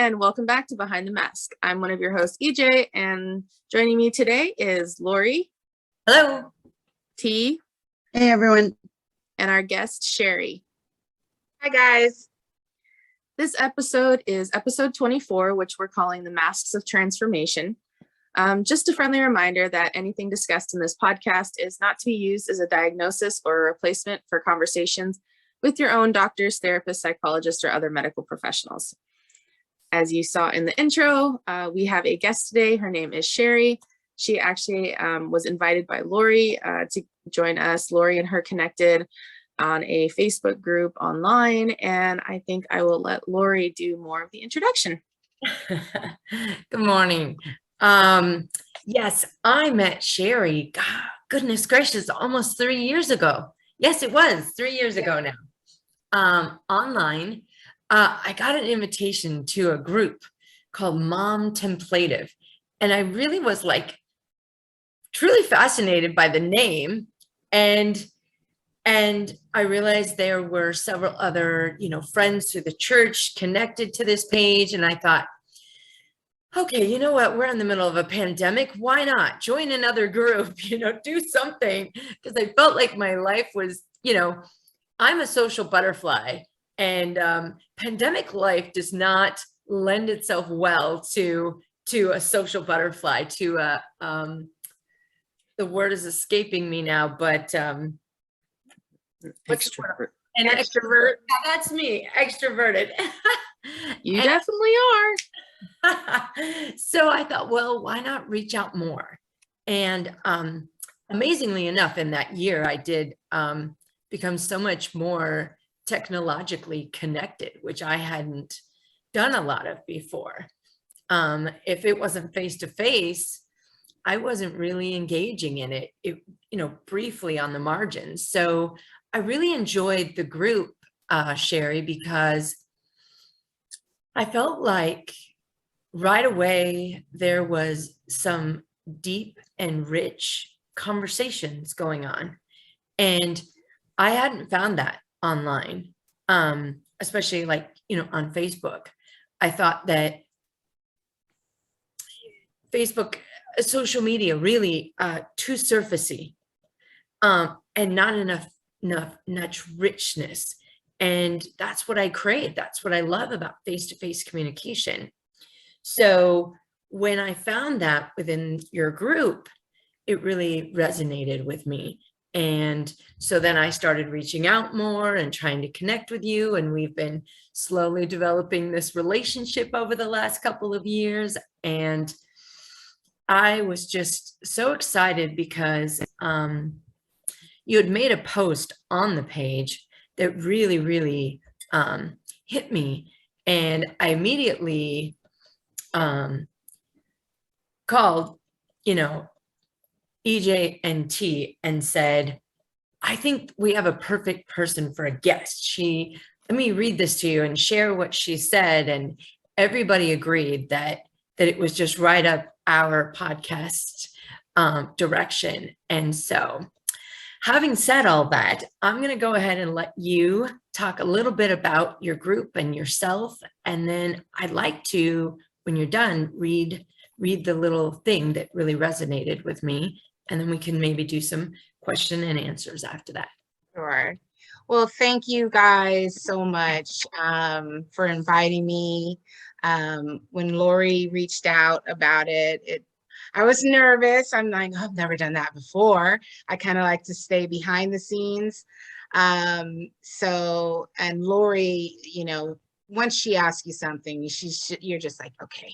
and welcome back to Behind the Mask. I'm one of your hosts, EJ, and joining me today is Lori. Hello. T. Hey, everyone. And our guest, Sherry. Hi, guys. This episode is episode 24, which we're calling The Masks of Transformation. Just a friendly reminder that anything discussed in this podcast is not to be used as a diagnosis or a replacement for conversations with your own doctors, therapists, psychologists, or other medical professionals. As you saw in the intro, we have a guest today. Her name is Sherry. She actually was invited by Lori to join us. Lori and her connected on a Facebook group online, and I think I will let Lori do more of the introduction. Good morning. Yes, I met Sherry, God, goodness gracious, almost 3 years ago. Yes, it was 3 years ago now. Online. I got an invitation to a group called Mom Templative, and I really was like truly fascinated by the name, and I realized there were several other, friends through the church connected to this page, and I thought, okay, you know what? We're in the middle of a pandemic. Why not join another group? Do something, because I felt like my life was, I'm a social butterfly. And pandemic life does not lend itself well to a social butterfly, to the word is escaping me now, but Extrovert. An extrovert. Yeah, that's me, extroverted. You definitely are. So I thought, well, why not reach out more? And amazingly enough, in that year, I did become so much more technologically connected, which I hadn't done a lot of before. If it wasn't face-to-face, I wasn't really engaging in it, briefly on the margins. So I really enjoyed the group, Sherry, because I felt like right away there was some deep and rich conversations going on. And I hadn't found that online, especially on Facebook. I thought that Facebook, social media, really too surfacey, and not enough richness. And that's what I crave. That's what I love about face-to-face communication. So when I found that within your group, it really resonated with me. And so then I started reaching out more and trying to connect with you. And we've been slowly developing this relationship over the last couple of years. And I was just so excited because you had made a post on the page that really, really hit me. And I immediately called, EJ and T and said, I think we have a perfect person for a guest. Let me read this to you and share what she said. And everybody agreed that it was just right up our podcast direction. And so having said all that, I'm going to go ahead and let you talk a little bit about your group and yourself. And then I'd like to, when you're done, read the little thing that really resonated with me. And then we can maybe do some question and answers after that. Sure. Well, thank you guys so much for inviting me. When Lori reached out about it, I was nervous. I'm like, oh, I've never done that before. I kind of like to stay behind the scenes. And Lori, once she asks you something, you're just like, okay.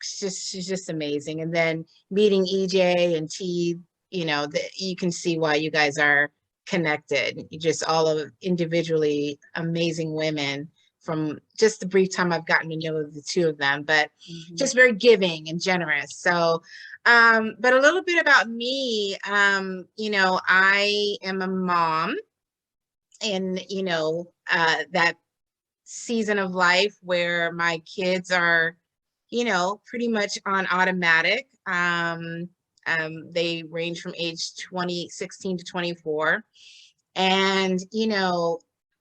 She's just amazing. And then meeting EJ and T, you can see why you guys are connected. You just all of individually amazing women from just the brief time I've gotten to know the two of them, but just very giving and generous. So, but a little bit about me, I am a mom, and, that season of life where my kids are pretty much on automatic. They range from age 16 to 24. And,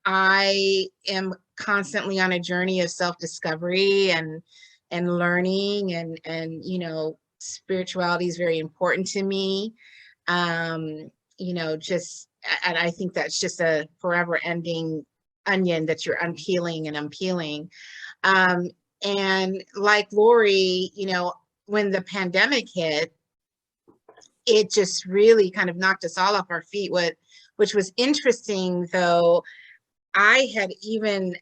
I am constantly on a journey of self-discovery and learning, and spirituality is very important to me. Just, and I think that's just a forever ending onion that you're unpeeling and unpeeling. And like Lori, when the pandemic hit, it just really kind of knocked us all off our feet. Which was interesting, though. I had even,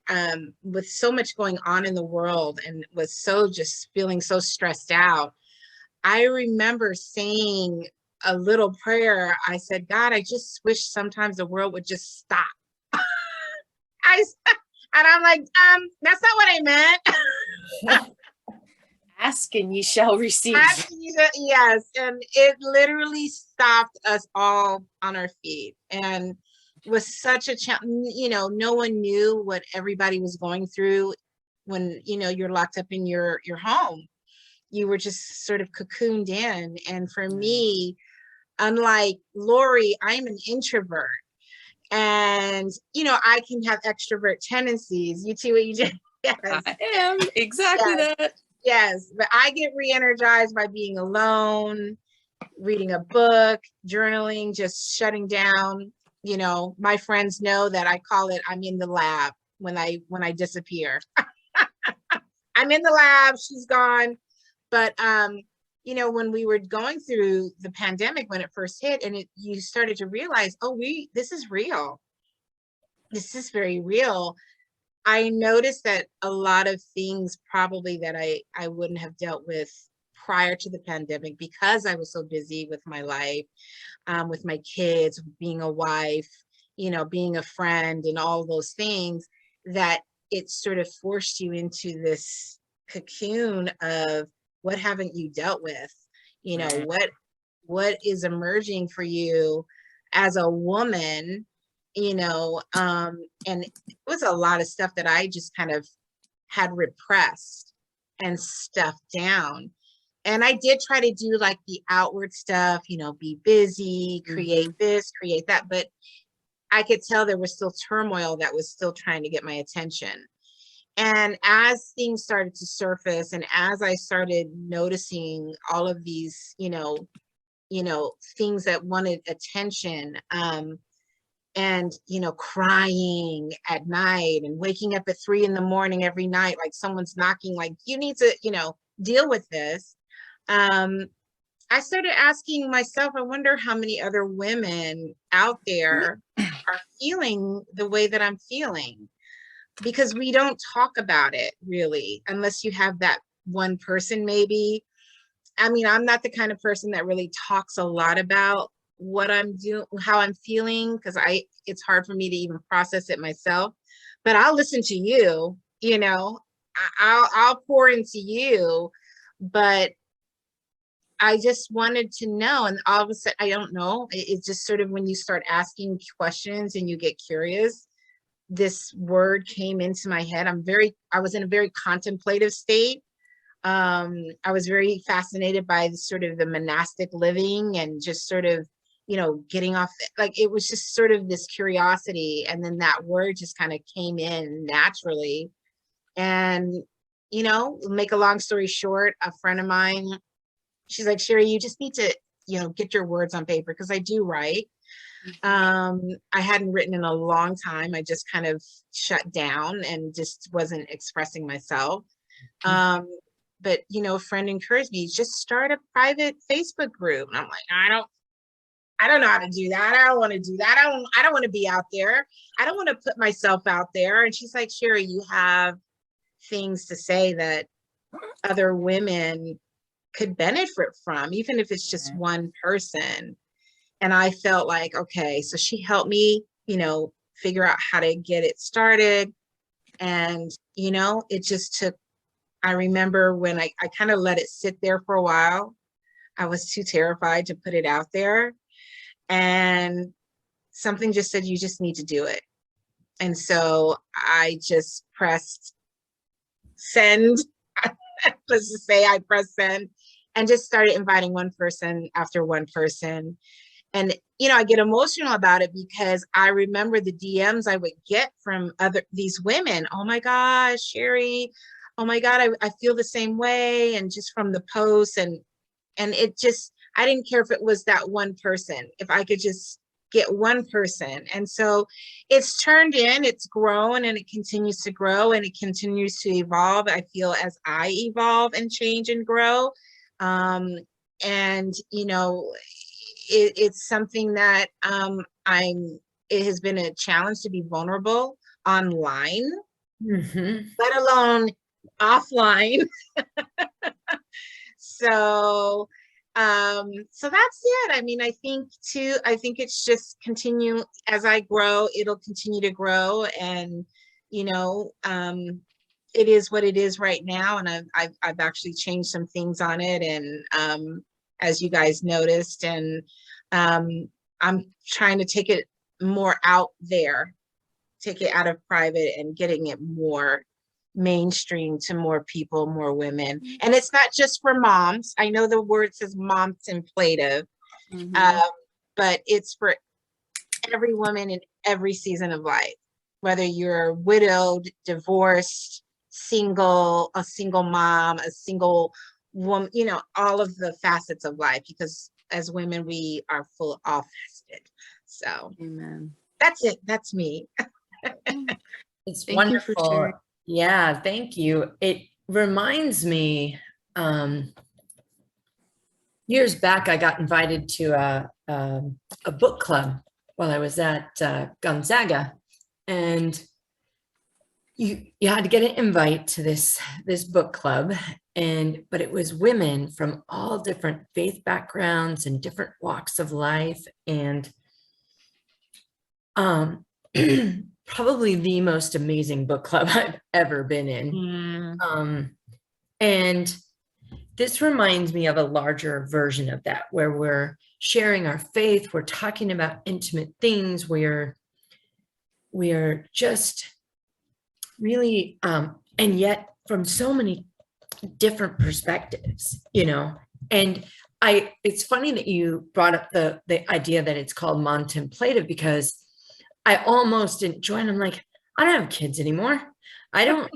with so much going on in the world and was so just feeling so stressed out, I remember saying a little prayer. I said, God, I just wish sometimes the world would just stop. And I'm like, that's not what I meant. Ask and ye shall receive. Yes. And it literally stopped us all on our feet. And was such a challenge. No one knew what everybody was going through when, you're locked up in your home. You were just sort of cocooned in. And for me, unlike Lori, I'm an introvert. And, I can have extrovert tendencies. You too, what you did. Yes. I am exactly that. Yes, but I get re-energized by being alone, reading a book, journaling, just shutting down. My friends know that I call it, I'm in the lab when I disappear. I'm in the lab, she's gone. But when we were going through the pandemic, when it first hit, and you started to realize, this is real. This is very real. I noticed that a lot of things probably that I wouldn't have dealt with prior to the pandemic, because I was so busy with my life, with my kids, being a wife, being a friend, and all those things, that it sort of forced you into this cocoon of what haven't you dealt with? What is emerging for you as a woman? And it was a lot of stuff that I just kind of had repressed and stuffed down. And I did try to do like the outward stuff, be busy, create this, create that, but I could tell there was still turmoil that was still trying to get my attention. And as things started to surface, and as I started noticing all of these, things that wanted attention, and crying at night and waking up at 3 a.m. every night, like someone's knocking, like, you need to deal with this. I started asking myself, I wonder how many other women out there are feeling the way that I'm feeling, because we don't talk about it really, unless you have that one person. Maybe, I mean, I'm not the kind of person that really talks a lot about what I'm doing, how I'm feeling, because it's hard for me to even process it myself. But I'll listen to you, I'll pour into you. But I just wanted to know, and all of a sudden, I don't know, it's just sort of when you start asking questions and you get curious, this word came into my head. I was in a very contemplative state. I was very fascinated by the monastic living, and just sort of, getting off, like, it was just sort of this curiosity. And then that word just kind of came in naturally. And, make a long story short, a friend of mine, she's like, Sherry, you just need to, get your words on paper, because I do write. I hadn't written in a long time. I just kind of shut down and just wasn't expressing myself. But, a friend encouraged me, just start a private Facebook group. And I'm like, I don't know how to do that. I don't want to do that. I don't want to be out there. I don't want to put myself out there. And she's like, Sherry, you have things to say that other women could benefit from, even if it's just one person. And I felt like, okay, so she helped me, figure out how to get it started. And, it just took, I remember when I kind of let it sit there for a while. I was too terrified to put it out there. And something just said, you just need to do it. And so I just pressed send. Let's just say I pressed send and just started inviting one person after one person. and I get emotional about it because I remember the DMs I would get from these women. Oh my gosh, Sherry, oh my God, I feel the same way. And just from the posts and it just, I didn't care if it was that one person, if I could just get one person. And so it's it's grown, and it continues to grow, and it continues to evolve. I feel as I evolve and change and grow. And it's something that it has been a challenge to be vulnerable online, let alone offline. So that's it. I mean, I think it's just continue as I grow, it'll continue to grow. And it is what it is right now. And I've actually changed some things on it. And as you guys noticed, and I'm trying to take it more out there, take it out of private and getting it more mainstream to more people, more women. And it's not just for moms. I know the word says mom templative, but it's for every woman in every season of life, whether you're widowed, divorced, single, a single mom, a single woman, all of the facets of life, because as women, we are all faceted. So Amen. That's it. That's me. It's Thank you for wonderful. sharing. Yeah, thank you. It reminds me, years back, I got invited to a book club while I was at Gonzaga, and you had to get an invite to this book club, but it was women from all different faith backgrounds and different walks of life, and probably the most amazing book club I've ever been in. And this reminds me of a larger version of that, where we're sharing our faith, we're talking about intimate things, we're just really, and yet from so many different perspectives, and it's funny that you brought up the idea that it's called contemplative, because I almost didn't join. I'm like, I don't have kids anymore. I don't,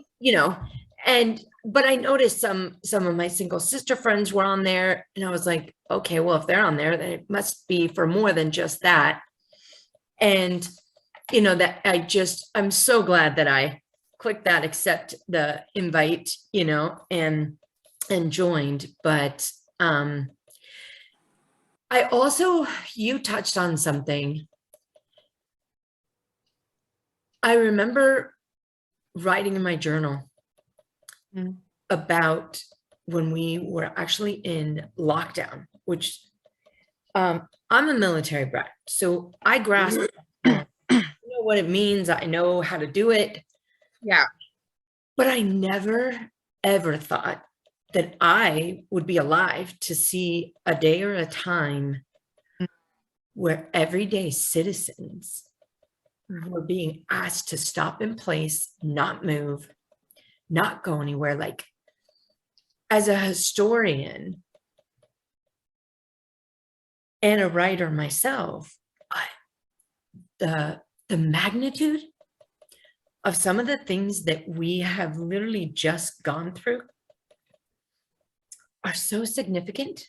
but I noticed some of my single sister friends were on there, and I was like, okay, well, if they're on there, then it must be for more than just that. And, that I'm so glad that I clicked that, accept the invite, and joined. But I also, you touched on something. I remember writing in my journal about when we were actually in lockdown, which I'm a military brat, so I grasp what it means. I know how to do it. Yeah. But I never, ever thought that I would be alive to see a day or a time where everyday citizens were being asked to stop in place, not move, not go anywhere. Like, as a historian and a writer myself, the magnitude of some of the things that we have literally just gone through are so significant.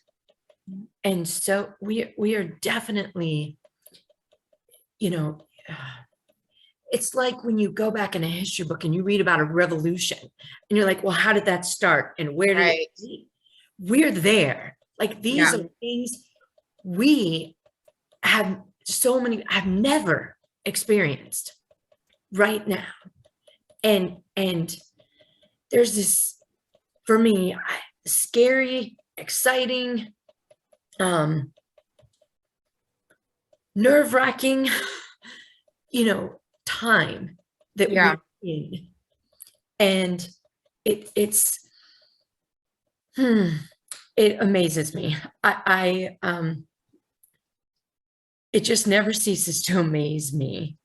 And so we are definitely, it's like when you go back in a history book and you read about a revolution and you're like, well, how did that start? And where did it be? We're there. Like, these are things we have have never experienced right now. And there's this, for me, scary, exciting, nerve-wracking, time that we're in. And it amazes me. It just never ceases to amaze me.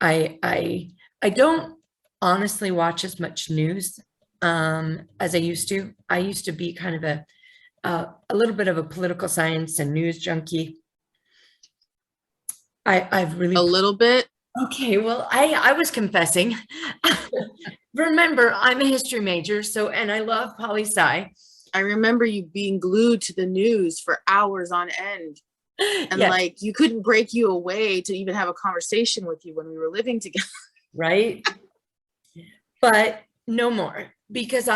I don't honestly watch as much news as I used to. I used to be kind of a little bit of a political science and news junkie. I've really A little bit. okay. Well, I was confessing. Remember, I'm a history major, so and I love poli sci. I remember you being glued to the news for hours on end. And Yes, like you couldn't break you away to even have a conversation with you when we were living together. right. But no more because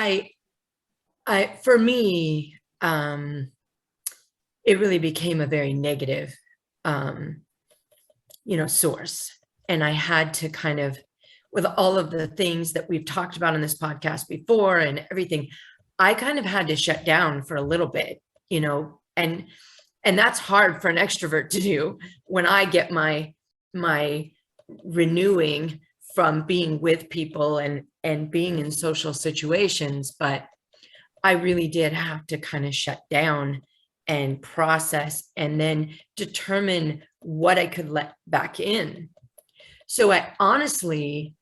for me, it really became a very negative, source. And I had to kind of, with all of the things that we've talked about in this podcast before and everything, I kind of had to shut down for a little bit, and that's hard for an extrovert to do when I get my renewing from being with people and being in social situations. But I really did have to kind of shut down and process and then determine what I could let back in. So I honestly,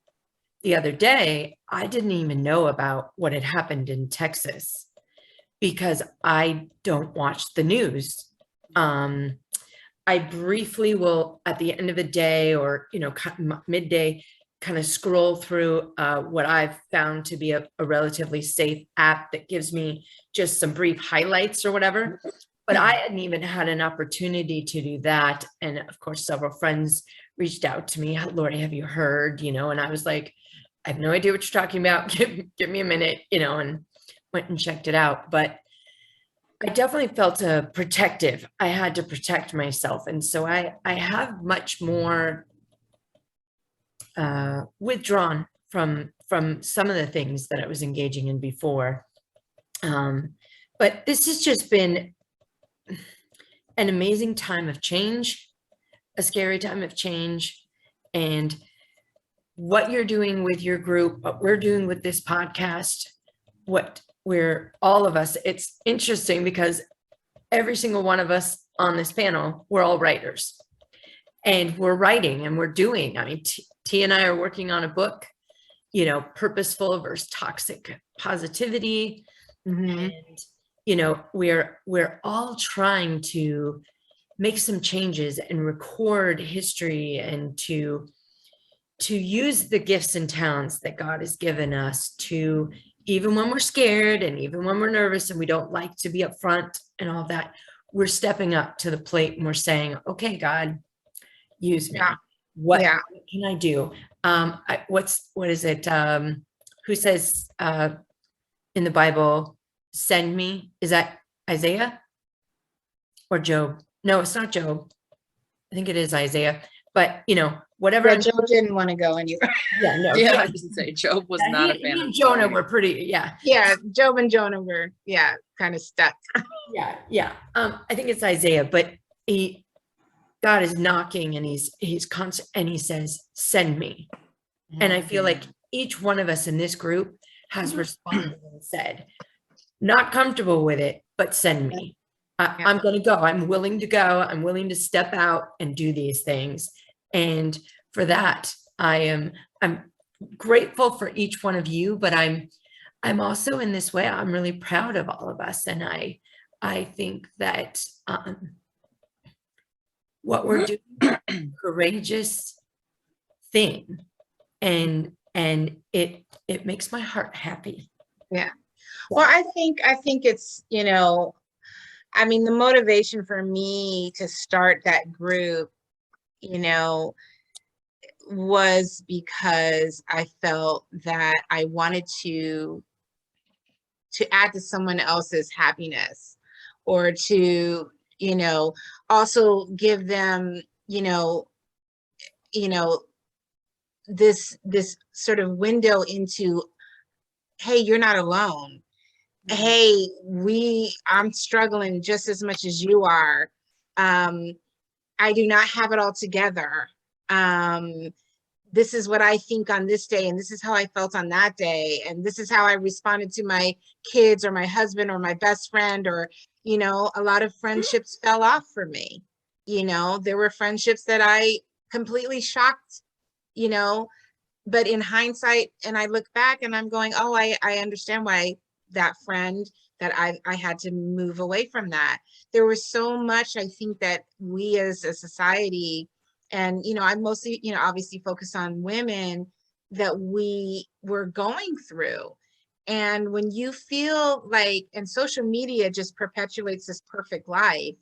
the other day, I didn't even know about what had happened in Texas because I don't watch the news. I briefly will at the end of the day or, midday kind of scroll through what I've found to be a relatively safe app that gives me just some brief highlights or whatever. But I hadn't even had an opportunity to do that. And of course, several friends reached out to me, Lori, have you heard, and I was like, I have no idea what you're talking about. Give me a minute, and went and checked it out. But I definitely felt protective. I had to protect myself. And so I have much more withdrawn from some of the things that I was engaging in before. But this has just been an amazing time of change, a scary time of change. And what you're doing with your group, what we're doing with this podcast, what we're all of us, it's interesting because every single one of us on this panel, we're all writers and we're writing and we're doing. I mean, T and I are working on a book, purposeful versus toxic positivity. Mhm. And, we're all trying to make some changes and record history and to use the gifts and talents that God has given us to, even when we're scared and even when we're nervous and we don't like to be up front and all that, we're stepping up to the plate and we're saying, okay, God, use me. Yeah. What Yeah. can I do? What is it? Who says in the Bible, send me? Is that Isaiah or Job? No, it's not Job. I think it is Isaiah. But whatever. Yeah, Job didn't want to go anywhere. Yeah, no. Yeah, I was gonna say Job was not a fan He of and Jonah were pretty, yeah. Yeah, Job and Jonah were, kind of stuck. Yeah. I think it's Isaiah, but God is knocking and he's constant and he says, send me. And I feel like each one of us in this group has responded and said, not comfortable with it, but send me. I'm going to go. I'm willing to go. I'm willing to step out and do these things. And for that, I'm grateful for each one of you, but I'm also in this way, I'm really proud of all of us. And I think that what we're doing is a courageous thing. And it makes my heart happy. Yeah. Well, I think it's, I mean, the motivation for me to start that group, was because I felt that I wanted to add to someone else's happiness or to, also give them, this sort of window into, hey, you're not alone. Hey, I'm struggling just as much as you are. I do not have it all together. This is what I think on this day, and this is how I felt on that day, and this is how I responded to my kids or my husband or my best friend, or, a lot of friendships fell off for me. There were friendships that I completely shocked, but in hindsight, and I look back and I'm going, oh, I understand why that friend that I had to move away from that. There was so much, I think, that we as a society And, I mostly, obviously focus on women that we were going through. And when you feel like, and social media just perpetuates this perfect life,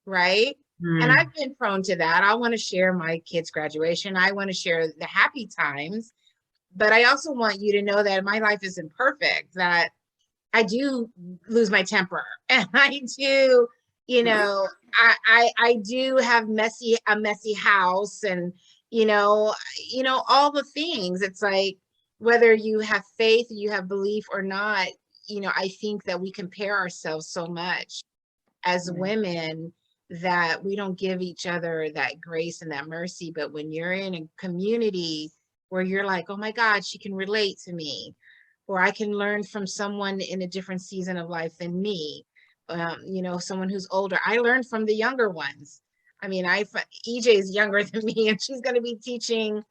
right? And I've been prone to that. I want to share my kids' graduation. I want to share the happy times, but I also want you to know that my life isn't perfect, that I do lose my temper and I do, I do have a messy house and, all the things. It's like, whether you have faith, you have belief or not, I think that we compare ourselves so much as women that we don't give each other that grace and that mercy. But when you're in a community where you're like, oh my God, she can relate to me, or I can learn from someone in a different season of life than me, someone who's older. I learned from the younger ones. I mean, EJ is younger than me, and she's going to be teaching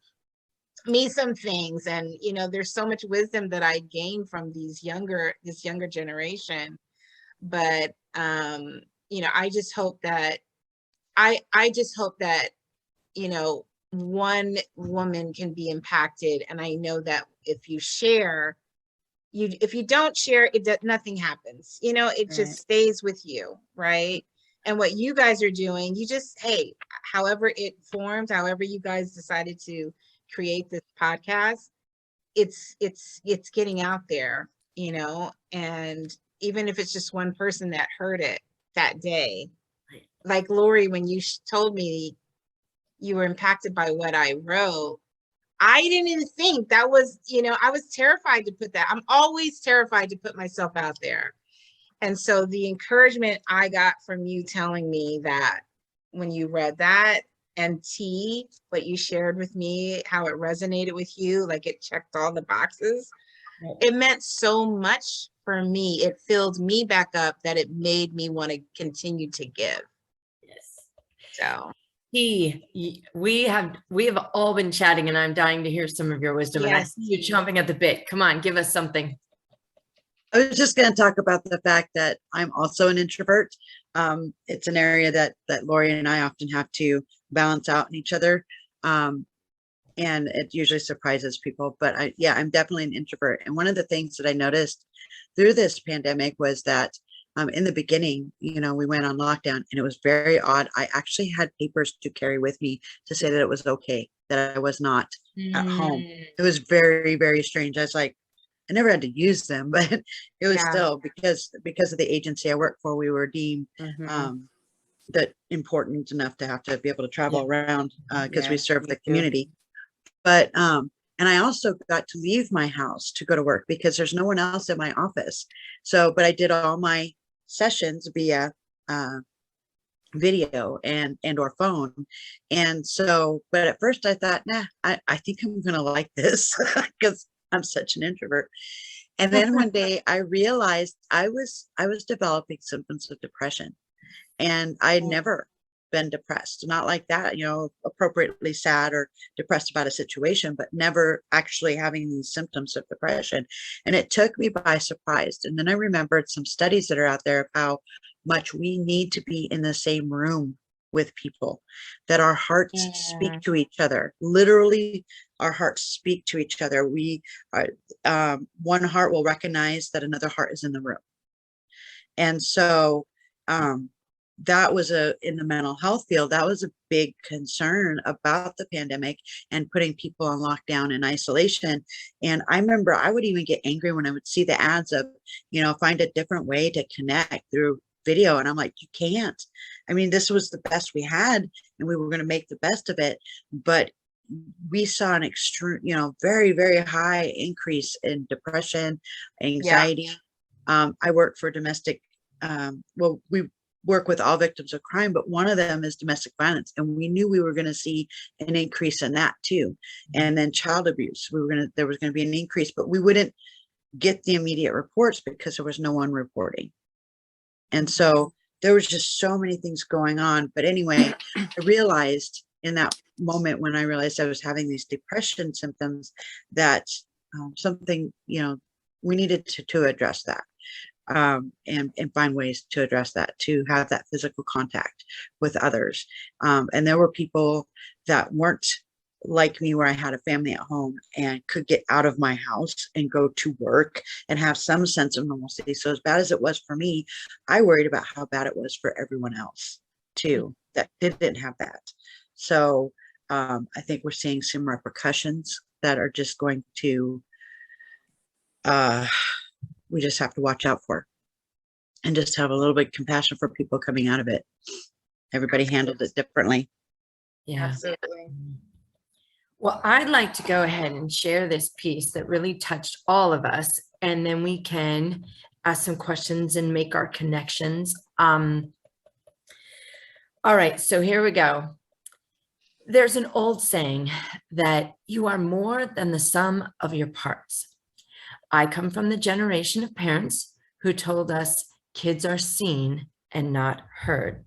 me some things. And, there's so much wisdom that I gained from this younger generation. But, I just hope that I just hope that, one woman can be impacted. And I know that if you share, if you don't share, nothing happens. It just stays with you, right? And what you guys are doing, you just, hey, however it formed, however you guys decided to create this podcast, it's getting out there, and even if it's just one person that heard it that day, like Lori, when you told me you were impacted by what I wrote, I didn't even think that was, I was terrified to put that. I'm always terrified to put myself out there. And so the encouragement I got from you telling me that when you read that, and what you shared with me, how it resonated with you, like it checked all the boxes. It meant so much for me. It filled me back up that it made me want to continue to give. Yes. So we have all been chatting, and I'm dying to hear some of your wisdom. Yes. And I see you chomping at the bit. Come on, give us something. I was just going to talk about the fact that I'm also an introvert. It's an area that Lori and I often have to balance out in each other. And it usually surprises people, but I'm definitely an introvert. And one of the things that I noticed through this pandemic was that in the beginning, we went on lockdown, and it was very odd. I actually had papers to carry with me to say that it was okay, that I was not at home. It was very, very strange. I was like, I never had to use them, but it was still because of the agency I work for, we were deemed that important enough to have to be able to travel around because we serve the community. But and I also got to leave my house to go to work because there's no one else in my office. So, but I did all my sessions via video and or phone. And so, but at first I thought, nah, I think I'm gonna like this because I'm such an introvert. And then one day I realized I was developing symptoms of depression, and I had never been depressed, not like that, appropriately sad or depressed about a situation, but never actually having these symptoms of depression. And it took me by surprise. And then I remembered some studies that are out there of how much we need to be in the same room with people, that our hearts speak to each other. Literally, our hearts speak to each other. We are, one heart will recognize that another heart is in the room. And so that was in the mental health field, that was a big concern about the pandemic and putting people on lockdown and isolation. And I remember I would even get angry when I would see the ads of, find a different way to connect through video. And I'm like, you can't. I mean, this was the best we had, and we were going to make the best of it. But we saw an extreme, very, very high increase in depression, anxiety. I work for domestic, we work with all victims of crime, but one of them is domestic violence. And we knew we were going to see an increase in that too. And then child abuse, there was going to be an increase, but we wouldn't get the immediate reports because there was no one reporting. And so there was just so many things going on. But anyway, I realized in that moment when I realized I was having these depression symptoms that something, we needed to address that. And find ways to address that, to have that physical contact with others. And there were people that weren't like me, where I had a family at home and could get out of my house and go to work and have some sense of normalcy. So as bad as it was for me, I worried about how bad it was for everyone else too, that didn't have that. So I think we're seeing some repercussions that are just going to, we just have to watch out for, and just have a little bit of compassion for people coming out of it. Everybody handled it differently. Yeah. Absolutely. Well, I'd like to go ahead and share this piece that really touched all of us, and then we can ask some questions and make our connections. All right, so here we go. There's an old saying that you are more than the sum of your parts. I come from the generation of parents who told us kids are seen and not heard.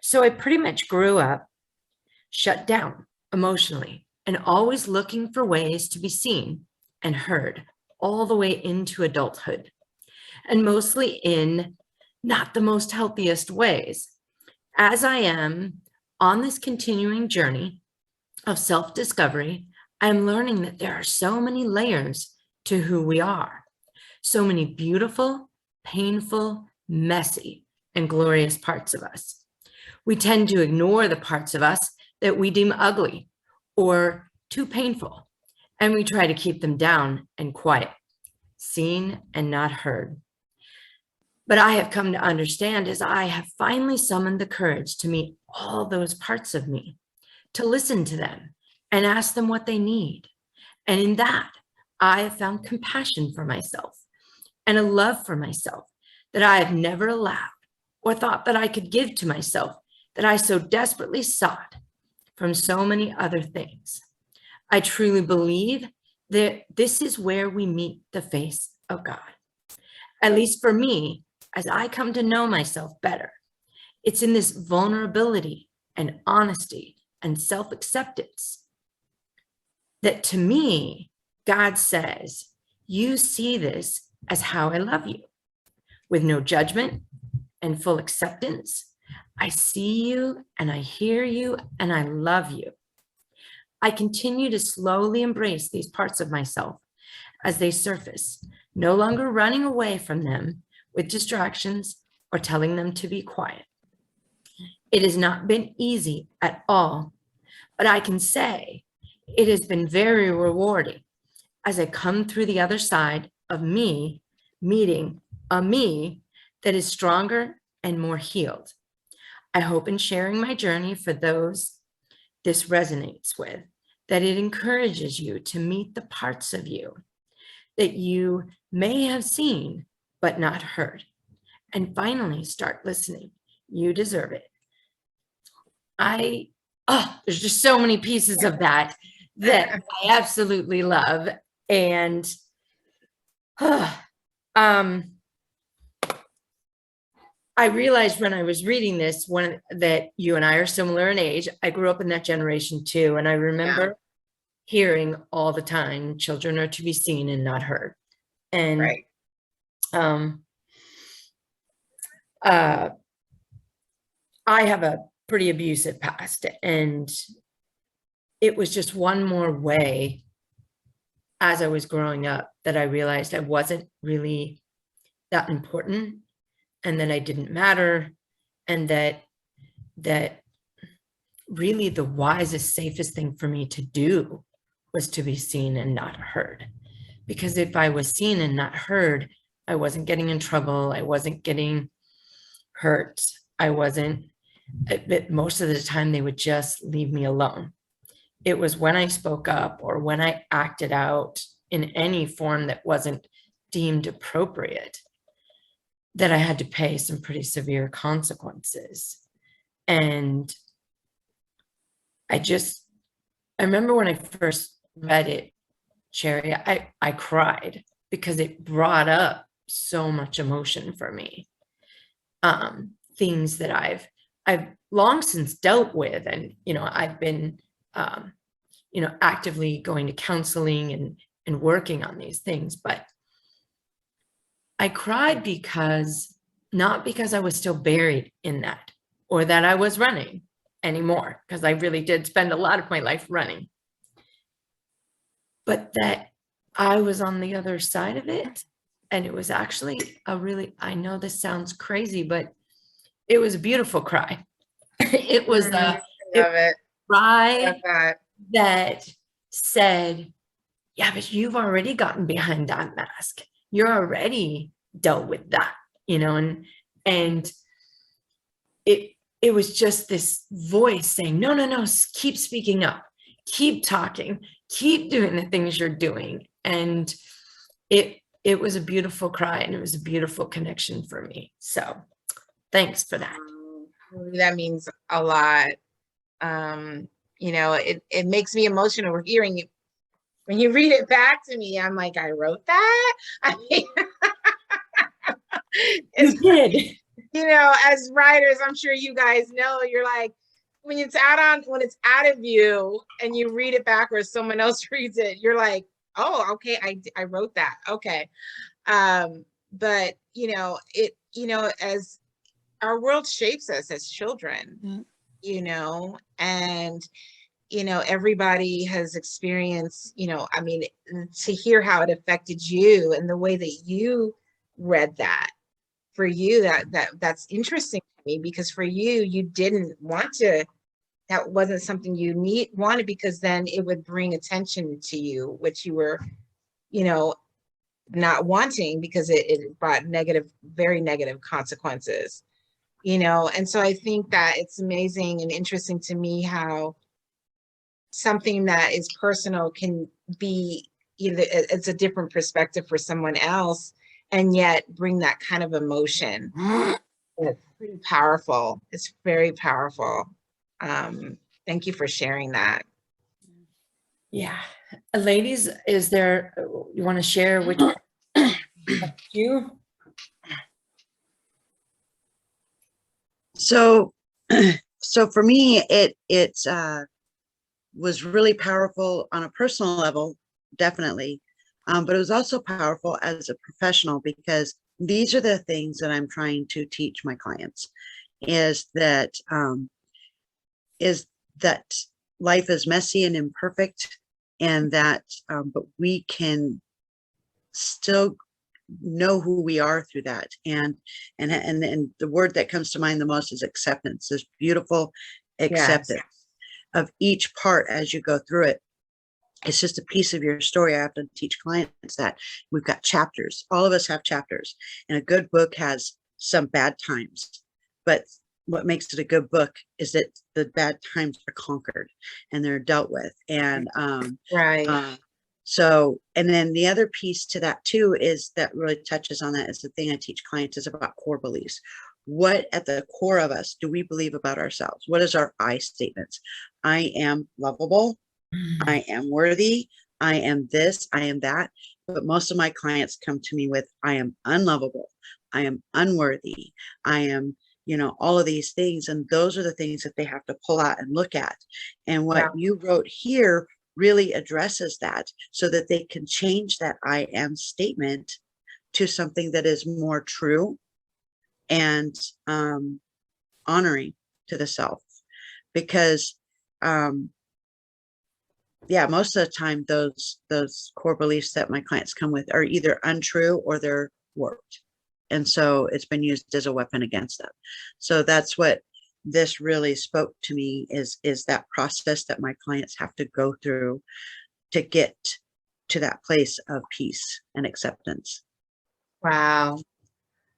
So I pretty much grew up shut down emotionally and always looking for ways to be seen and heard all the way into adulthood, and mostly in not the most healthiest ways. As I am on this continuing journey of self-discovery, I am learning that there are so many layers to who we are, so many beautiful, painful, messy, and glorious parts of us. We tend to ignore the parts of us that we deem ugly or too painful, and we try to keep them down and quiet, seen and not heard. But I have come to understand, as I have finally summoned the courage to meet all those parts of me, to listen to them and ask them what they need. And in that, I have found compassion for myself and a love for myself that I have never allowed or thought that I could give to myself, that I so desperately sought from so many other things. I truly believe that this is where we meet the face of God. At least for me, as I come to know myself better, it's in this vulnerability and honesty and self-acceptance that, to me, God says, you see this as how I love you, with no judgment and full acceptance. I see you and I hear you and I love you. I continue to slowly embrace these parts of myself as they surface, no longer running away from them with distractions or telling them to be quiet. It has not been easy at all, but I can say it has been very rewarding as I come through the other side of me meeting a me that is stronger and more healed. I hope in sharing my journey for those this resonates with, that it encourages you to meet the parts of you that you may have seen but not heard, and finally start listening. You deserve it. There's just so many pieces of that I absolutely love. And I realized when I was reading this that you and I are similar in age. I grew up in that generation too. And I remember hearing all the time, children are to be seen and not heard. And Right. I have a pretty abusive past, and it was just one more way as I was growing up that I realized I wasn't really that important, and that I didn't matter, and that really the wisest, safest thing for me to do was to be seen and not heard. Because if I was seen and not heard, I wasn't getting in trouble, I wasn't getting hurt, but most of the time they would just leave me alone. It was when I spoke up or when I acted out in any form that wasn't deemed appropriate that I had to pay some pretty severe consequences. And I remember when I first read it, Sherry, I cried because it brought up so much emotion for me. Things that I've long since dealt with, and I've been actively going to counseling and working on these things. But I cried not because I was still buried in that or that I was running. anymore because I really did spend a lot of my life running. But that I was on the other side of it. And it was actually I know this sounds crazy, but it was a beautiful cry. It was I a love it. cry Love that. that said, yeah, but you've already gotten behind that mask. You're already dealt with that, and it was just this voice saying, no, keep speaking up, keep talking, keep doing the things you're doing. And it was a beautiful cry, and it was a beautiful connection for me. So thanks for that. That means a lot. It makes me emotional hearing you. When you read it back to me, I'm like, I wrote that. I mean, You did. As writers, I'm sure you guys know, you're like, when it's out of you and you read it back or someone else reads it, you're like, oh, okay, I wrote that. Okay. But as our world shapes us as children, and everybody has experienced, to hear how it affected you and the way that you read that. For you, that's interesting to me, because for you didn't want to, that wasn't something you wanted, because then it would bring attention to you, which you were, not wanting, because it brought very negative consequences, and so I think that it's amazing and interesting to me how something that is personal can be it's a different perspective for someone else, and yet bring that kind of emotion. It's pretty powerful. It's very powerful. Thank you for sharing that. Yeah. Ladies, is there, you want to share which you? So, so for me, it was really powerful on a personal level, definitely. But it was also powerful as a professional, because these are the things that I'm trying to teach my clients, is that life is messy and imperfect, and that but we can still know who we are through that. And the word that comes to mind the most is acceptance. This beautiful acceptance of each part as you go through it. It's just a piece of your story. I have to teach clients that we've got chapters. All of us have chapters, and a good book has some bad times, but what makes it a good book is that the bad times are conquered and they're dealt with. And Right. so, and then the other piece to that too is that really touches on that, is the thing I teach clients is about core beliefs. What at the core of us do we believe about ourselves? What is our I statements? I am lovable. I am worthy. I am this. I am that. But most of my clients come to me with, I am unlovable. I am unworthy. I am, all of these things. And those are the things that they have to pull out and look at. And what you wrote here really addresses that, so that they can change that I am statement to something that is more true and honoring to the self. Because most of the time those core beliefs that my clients come with are either untrue or they're warped, and so it's been used as a weapon against them. So that's what this really spoke to me, is that process that my clients have to go through to get to that place of peace and acceptance. Wow,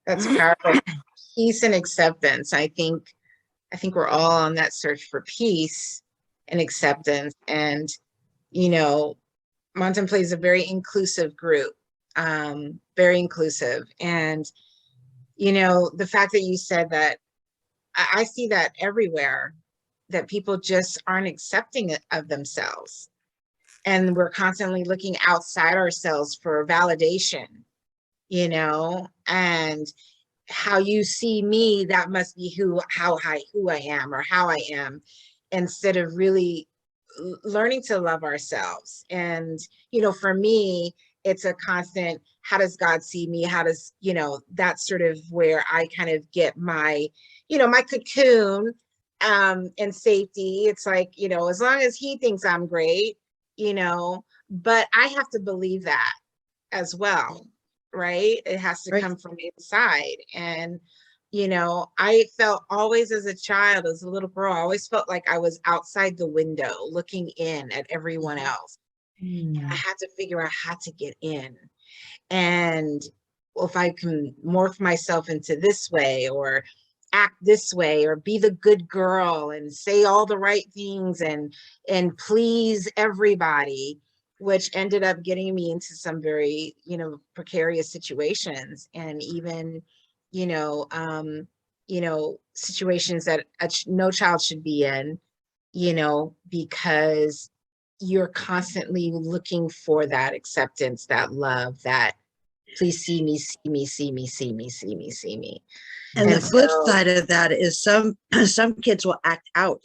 that's powerful. Peace and acceptance. I think we're all on that search for peace and acceptance. And Mountain Play is a very inclusive group, very inclusive. And the fact that you said that, I see that everywhere, that people just aren't accepting of themselves. And we're constantly looking outside ourselves for validation, and how you see me, that must be who I am, or how I am, instead of really learning to love ourselves. And, for me, it's a constant, how does God see me? How does, that's sort of where I kind of get my, my cocoon and safety. It's like, as long as he thinks I'm great, but I have to believe that as well, right? It has to Right. come from inside. And, I felt always as a child, as a little girl, I always felt like I was outside the window looking in at everyone else. I had to figure out how to get in. And if I can morph myself into this way, or act this way, or be the good girl and say all the right things and please everybody, which ended up getting me into some very, precarious situations, and even, situations that no child should be in, because you're constantly looking for that acceptance, that love, that please see me, see me, see me, see me, see me, see me. And the flip so- side of that is some kids will act out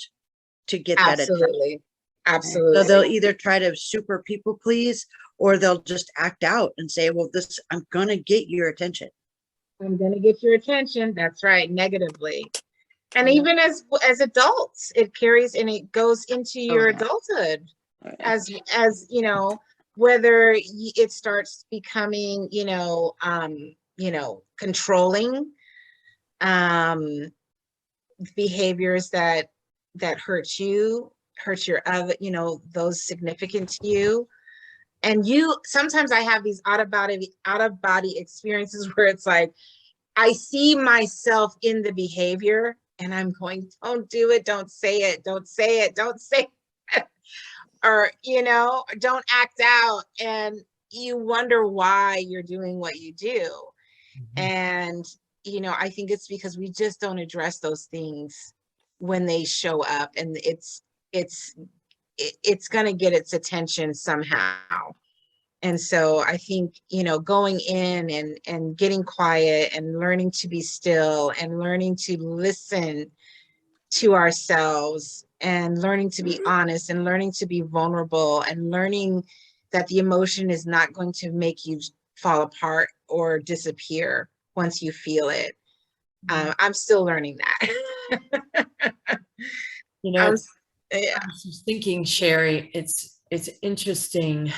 to get that attention. Absolutely. Absolutely. So they'll either try to super people please, or they'll just act out and say, well, I'm gonna get your attention. I'm going to get your attention. That's right. Negatively. And Yeah. even as adults, it carries and it goes into your yeah. adulthood as whether it starts becoming, controlling, behaviors that hurt your other, those significant to you. And sometimes I have these out of body experiences where it's like, I see myself in the behavior and I'm going, don't do it. Don't say it. Don't say it. Don't say it. Or, don't act out. And you wonder why you're doing what you do. And, I think it's because we just don't address those things when they show up, and it's going to get its attention somehow. And so I think, going in and getting quiet and learning to be still and learning to listen to ourselves and learning to be honest and learning to be vulnerable and learning that the emotion is not going to make you fall apart or disappear once you feel it. I'm still learning that. I was just thinking, Sherry, it's interesting.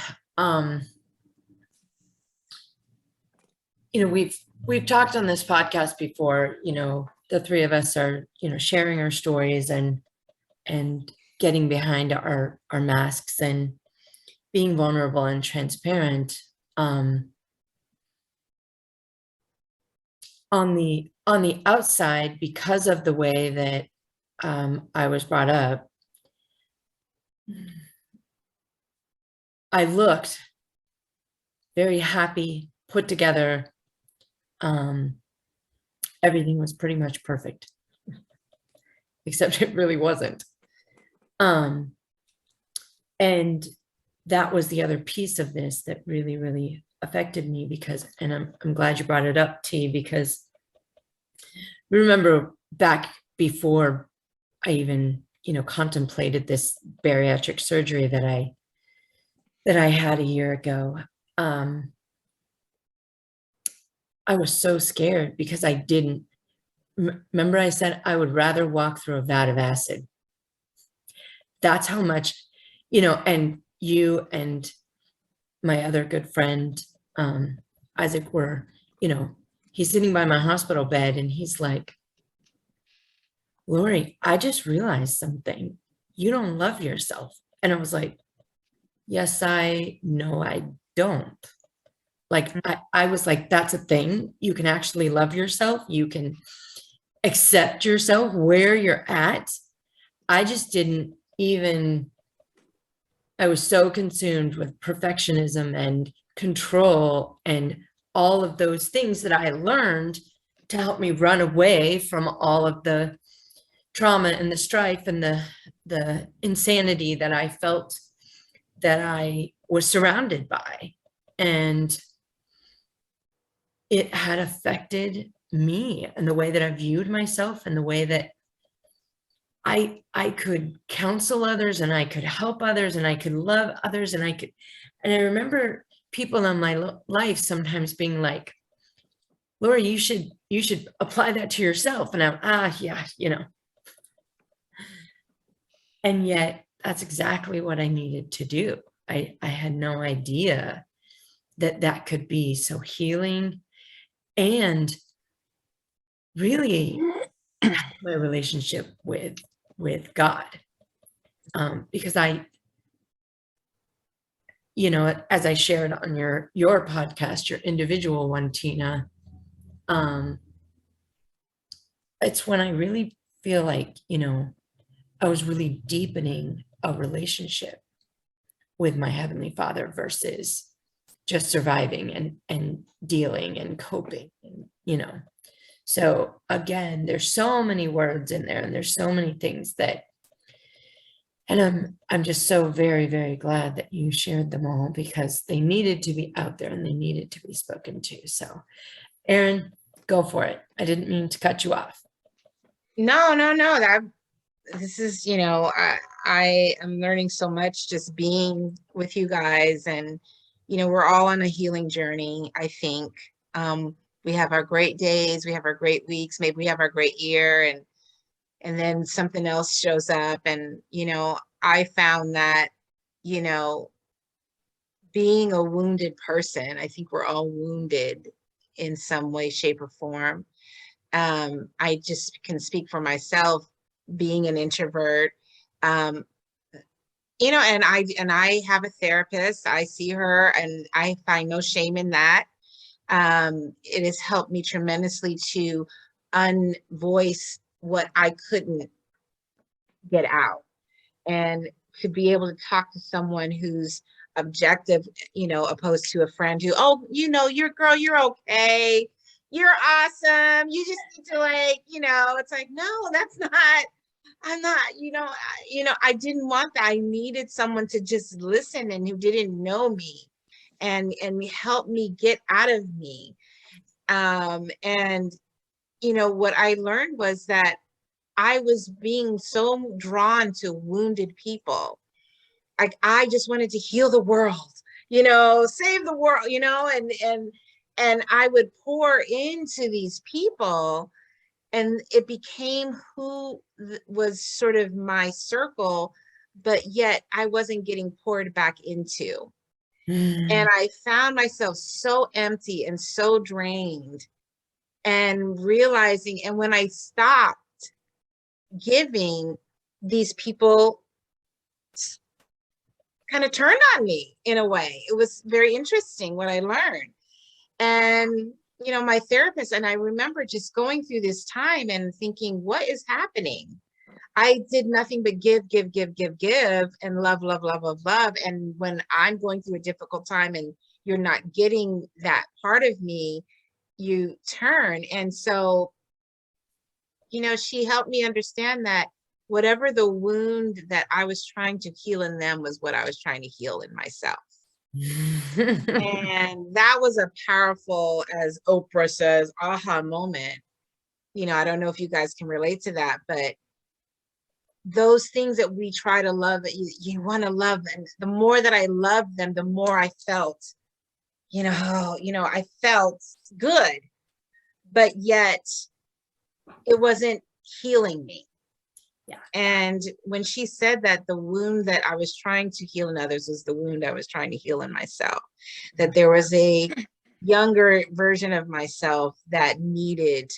We've talked on this podcast before, the three of us are, sharing our stories and getting behind our masks and being vulnerable and transparent. On the outside, because of the way that I was brought up, I looked very happy, put together. Everything was pretty much perfect, except it really wasn't. And that was the other piece of this that really, really affected me, because, and I'm glad you brought it up, T, because remember back before I even, contemplated this bariatric surgery that I had a year ago. I was so scared because I didn't remember I said I would rather walk through a vat of acid. That's how much, and you and my other good friend, Isaac, were, he's sitting by my hospital bed and he's like, Lori, I just realized something. You don't love yourself. And I was like, yes, I know I don't. Like, I was like, that's a thing. You can actually love yourself. You can accept yourself where you're at. I just didn't even, I was so consumed with perfectionism and control and all of those things that I learned to help me run away from all of the trauma and the strife and the insanity that I felt that I was surrounded by. And it had affected me and the way that I viewed myself and the way that I could counsel others and I could help others and I could love others and I remember people in my life sometimes being like, Laura, you should apply that to yourself. And I'm, yeah, And yet that's exactly what I needed to do. I had no idea that that could be so healing and really my relationship with God. Because as I shared on your podcast, your individual one, Tina, it's when I really feel like, I was really deepening a relationship with my Heavenly Father versus just surviving and dealing and coping, So again, there's so many words in there and there's so many things and I'm just so very, very glad that you shared them all because they needed to be out there and they needed to be spoken to. So Erin, go for it. I didn't mean to cut you off. No, this is, I am learning so much just being with you guys, and, we're all on a healing journey, I think. We have our great days, we have our great weeks, maybe we have our great year, and then something else shows up. And, I found that, being a wounded person, I think we're all wounded in some way, shape, or form. I just can speak for myself, being an introvert. And I have a therapist. I see her and I find no shame in that. It has helped me tremendously to unvoice what I couldn't get out, and to be able to talk to someone who's objective, opposed to a friend who, oh, you're okay. You're awesome. You just need to it's like, no, that's not, I'm not, I didn't want that. I needed someone to just listen and who didn't know me and help me get out of me. And what I learned was that I was being so drawn to wounded people. Like, I just wanted to heal the world, save the world, and I would pour into these people, and it became who was sort of my circle, but yet I wasn't getting poured back into. And I found myself so empty and so drained, and realizing, and when I stopped giving, these people kind of turned on me in a way. It was very interesting what I learned. And, my therapist, and I remember just going through this time and thinking, what is happening? I did nothing but give, and love, love, love, love, love. And when I'm going through a difficult time and you're not getting that part of me, you turn. And so, she helped me understand that whatever the wound that I was trying to heal in them was what I was trying to heal in myself. And that was a powerful, as Oprah says, aha moment. I don't know if you guys can relate to that, but those things that we try to love, that you want to love, and the more that I loved them, the more I felt, I felt good, but yet it wasn't healing me. Yeah. And when she said that the wound that I was trying to heal in others was the wound I was trying to heal in myself, that there was a younger version of myself that needed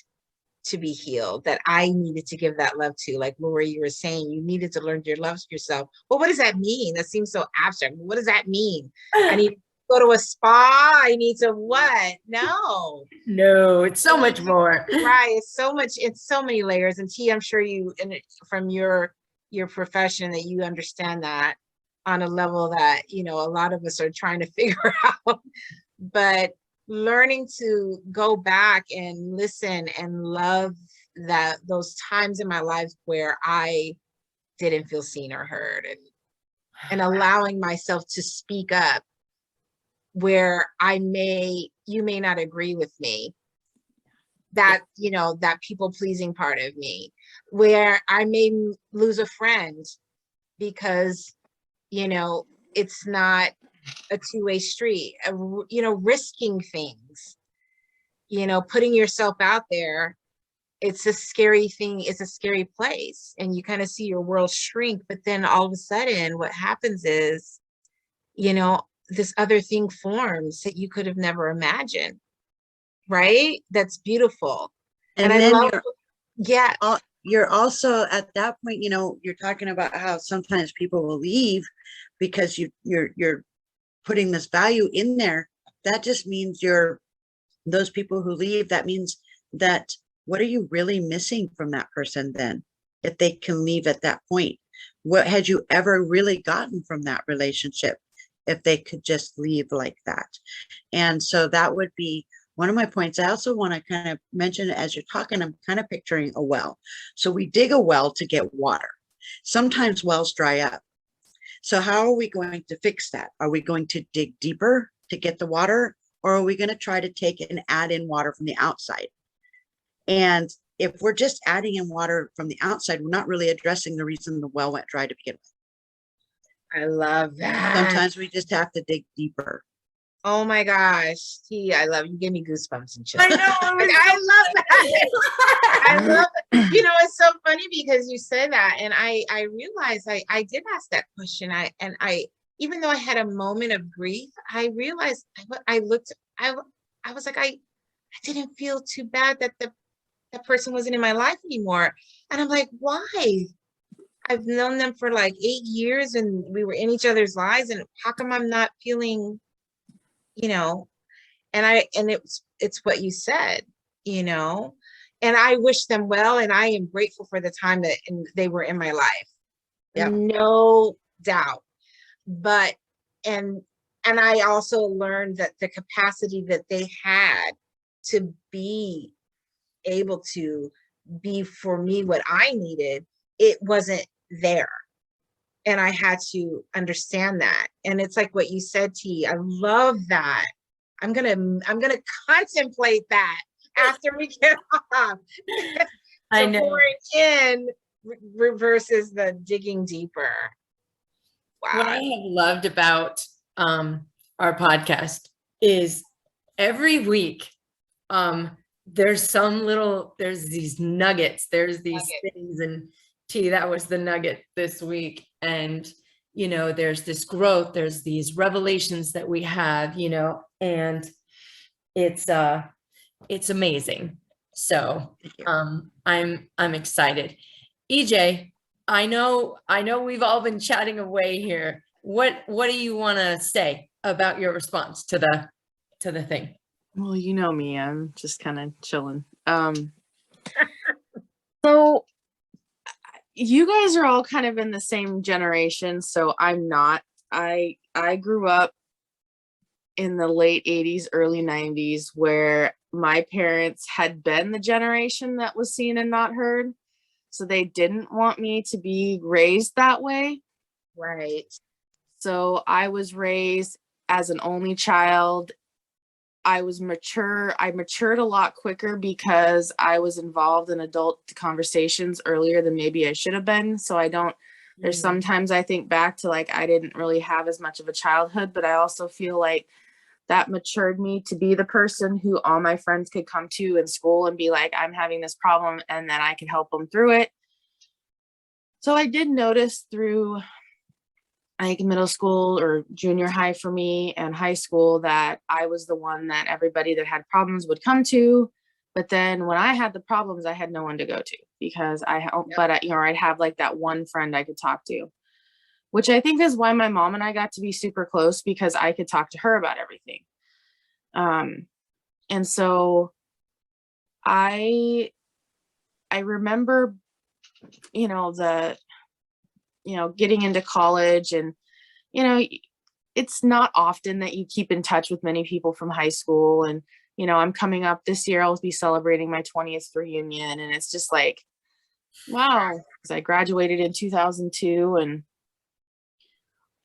to be healed, that I needed to give that love to. Like Lori, you were saying, you needed to learn to love yourself. Well, what does that mean? That seems so abstract. What does that mean? I need to go to a spa. I need to what? No, it's so much more. Right. It's so many layers. And T, I'm sure you, and from your profession, that you understand that on a level that, a lot of us are trying to figure out. But learning to go back and listen and love those times in my life where I didn't feel seen or heard, and allowing myself to speak up where you may not agree with me, that, that people pleasing part of me, where I may lose a friend because, it's not a two-way street, risking things, putting yourself out there it's a scary thing. It's a scary place, and you kind of see your world shrink. But then all of a sudden, what happens is, this other thing forms that you could have never imagined, right? That's beautiful. And I then love, yeah, you're also at that point, you're talking about how sometimes people will leave because you're putting this value in there. That just means those people who leave, that means that what are you really missing from that person then? If they can leave at that point, what had you ever really gotten from that relationship if they could just leave like that? And so that would be one of my points. I also want to kind of mention, as you're talking, I'm kind of picturing a well. So we dig a well to get water. Sometimes wells dry up. So how are we going to fix that? Are we going to dig deeper to get the water, or are we going to try to take and add in water from the outside? And if we're just adding in water from the outside, we're not really addressing the reason the well went dry to begin with. I love that. Sometimes we just have to dig deeper. Oh my gosh, T, I love you. Give me goosebumps and chills. I know. I love that. I love it. It's so funny because you said that, and I realized I did ask that question. I even though I had a moment of grief, I realized I was like, I didn't feel too bad that that person wasn't in my life anymore. And I'm like, why? I've known them for like 8 years, and we were in each other's lives, and how come I'm not feeling, and it's what you said, and I wish them well, and I am grateful for the time that they were in my life. Yeah. No doubt. But, and I also learned that the capacity that they had to be able to be for me what I needed, it wasn't there. And I had to understand that. And it's like what you said, T. I love that. I'm gonna contemplate that after we get off. I know. Pouring in versus the digging deeper. What I Wow. have loved about our podcast is every week there's these nuggets, there's these things, and T, that was the nugget this week. And there's this growth, there's these revelations that we have, and it's amazing. So I'm excited. EJ, I know we've all been chatting away here. What do you want to say about your response to the thing? Well, you know me, I'm just kind of chilling. So you guys are all kind of in the same generation, so I'm not. I grew up in the late 80s, early 90s, where my parents had been the generation that was seen and not heard. So they didn't want me to be raised that way. Right. So I was raised as an only child. I matured a lot quicker because I was involved in adult conversations earlier than maybe I should have been. So there's sometimes I think back to like, I didn't really have as much of a childhood, but I also feel like that matured me to be the person who all my friends could come to in school and be like, I'm having this problem, and then I could help them through it. So I did notice through, I think, middle school or junior high for me, and high school, that I was the one that everybody that had problems would come to. But then when I had the problems, I had no one to go to because I'd have like that one friend I could talk to, which I think is why my mom and I got to be super close, because I could talk to her about everything. And so I remember, getting into college, and, it's not often that you keep in touch with many people from high school. And, I'm coming up this year, I'll be celebrating my 20th reunion. And it's just like, wow, because I graduated in 2002,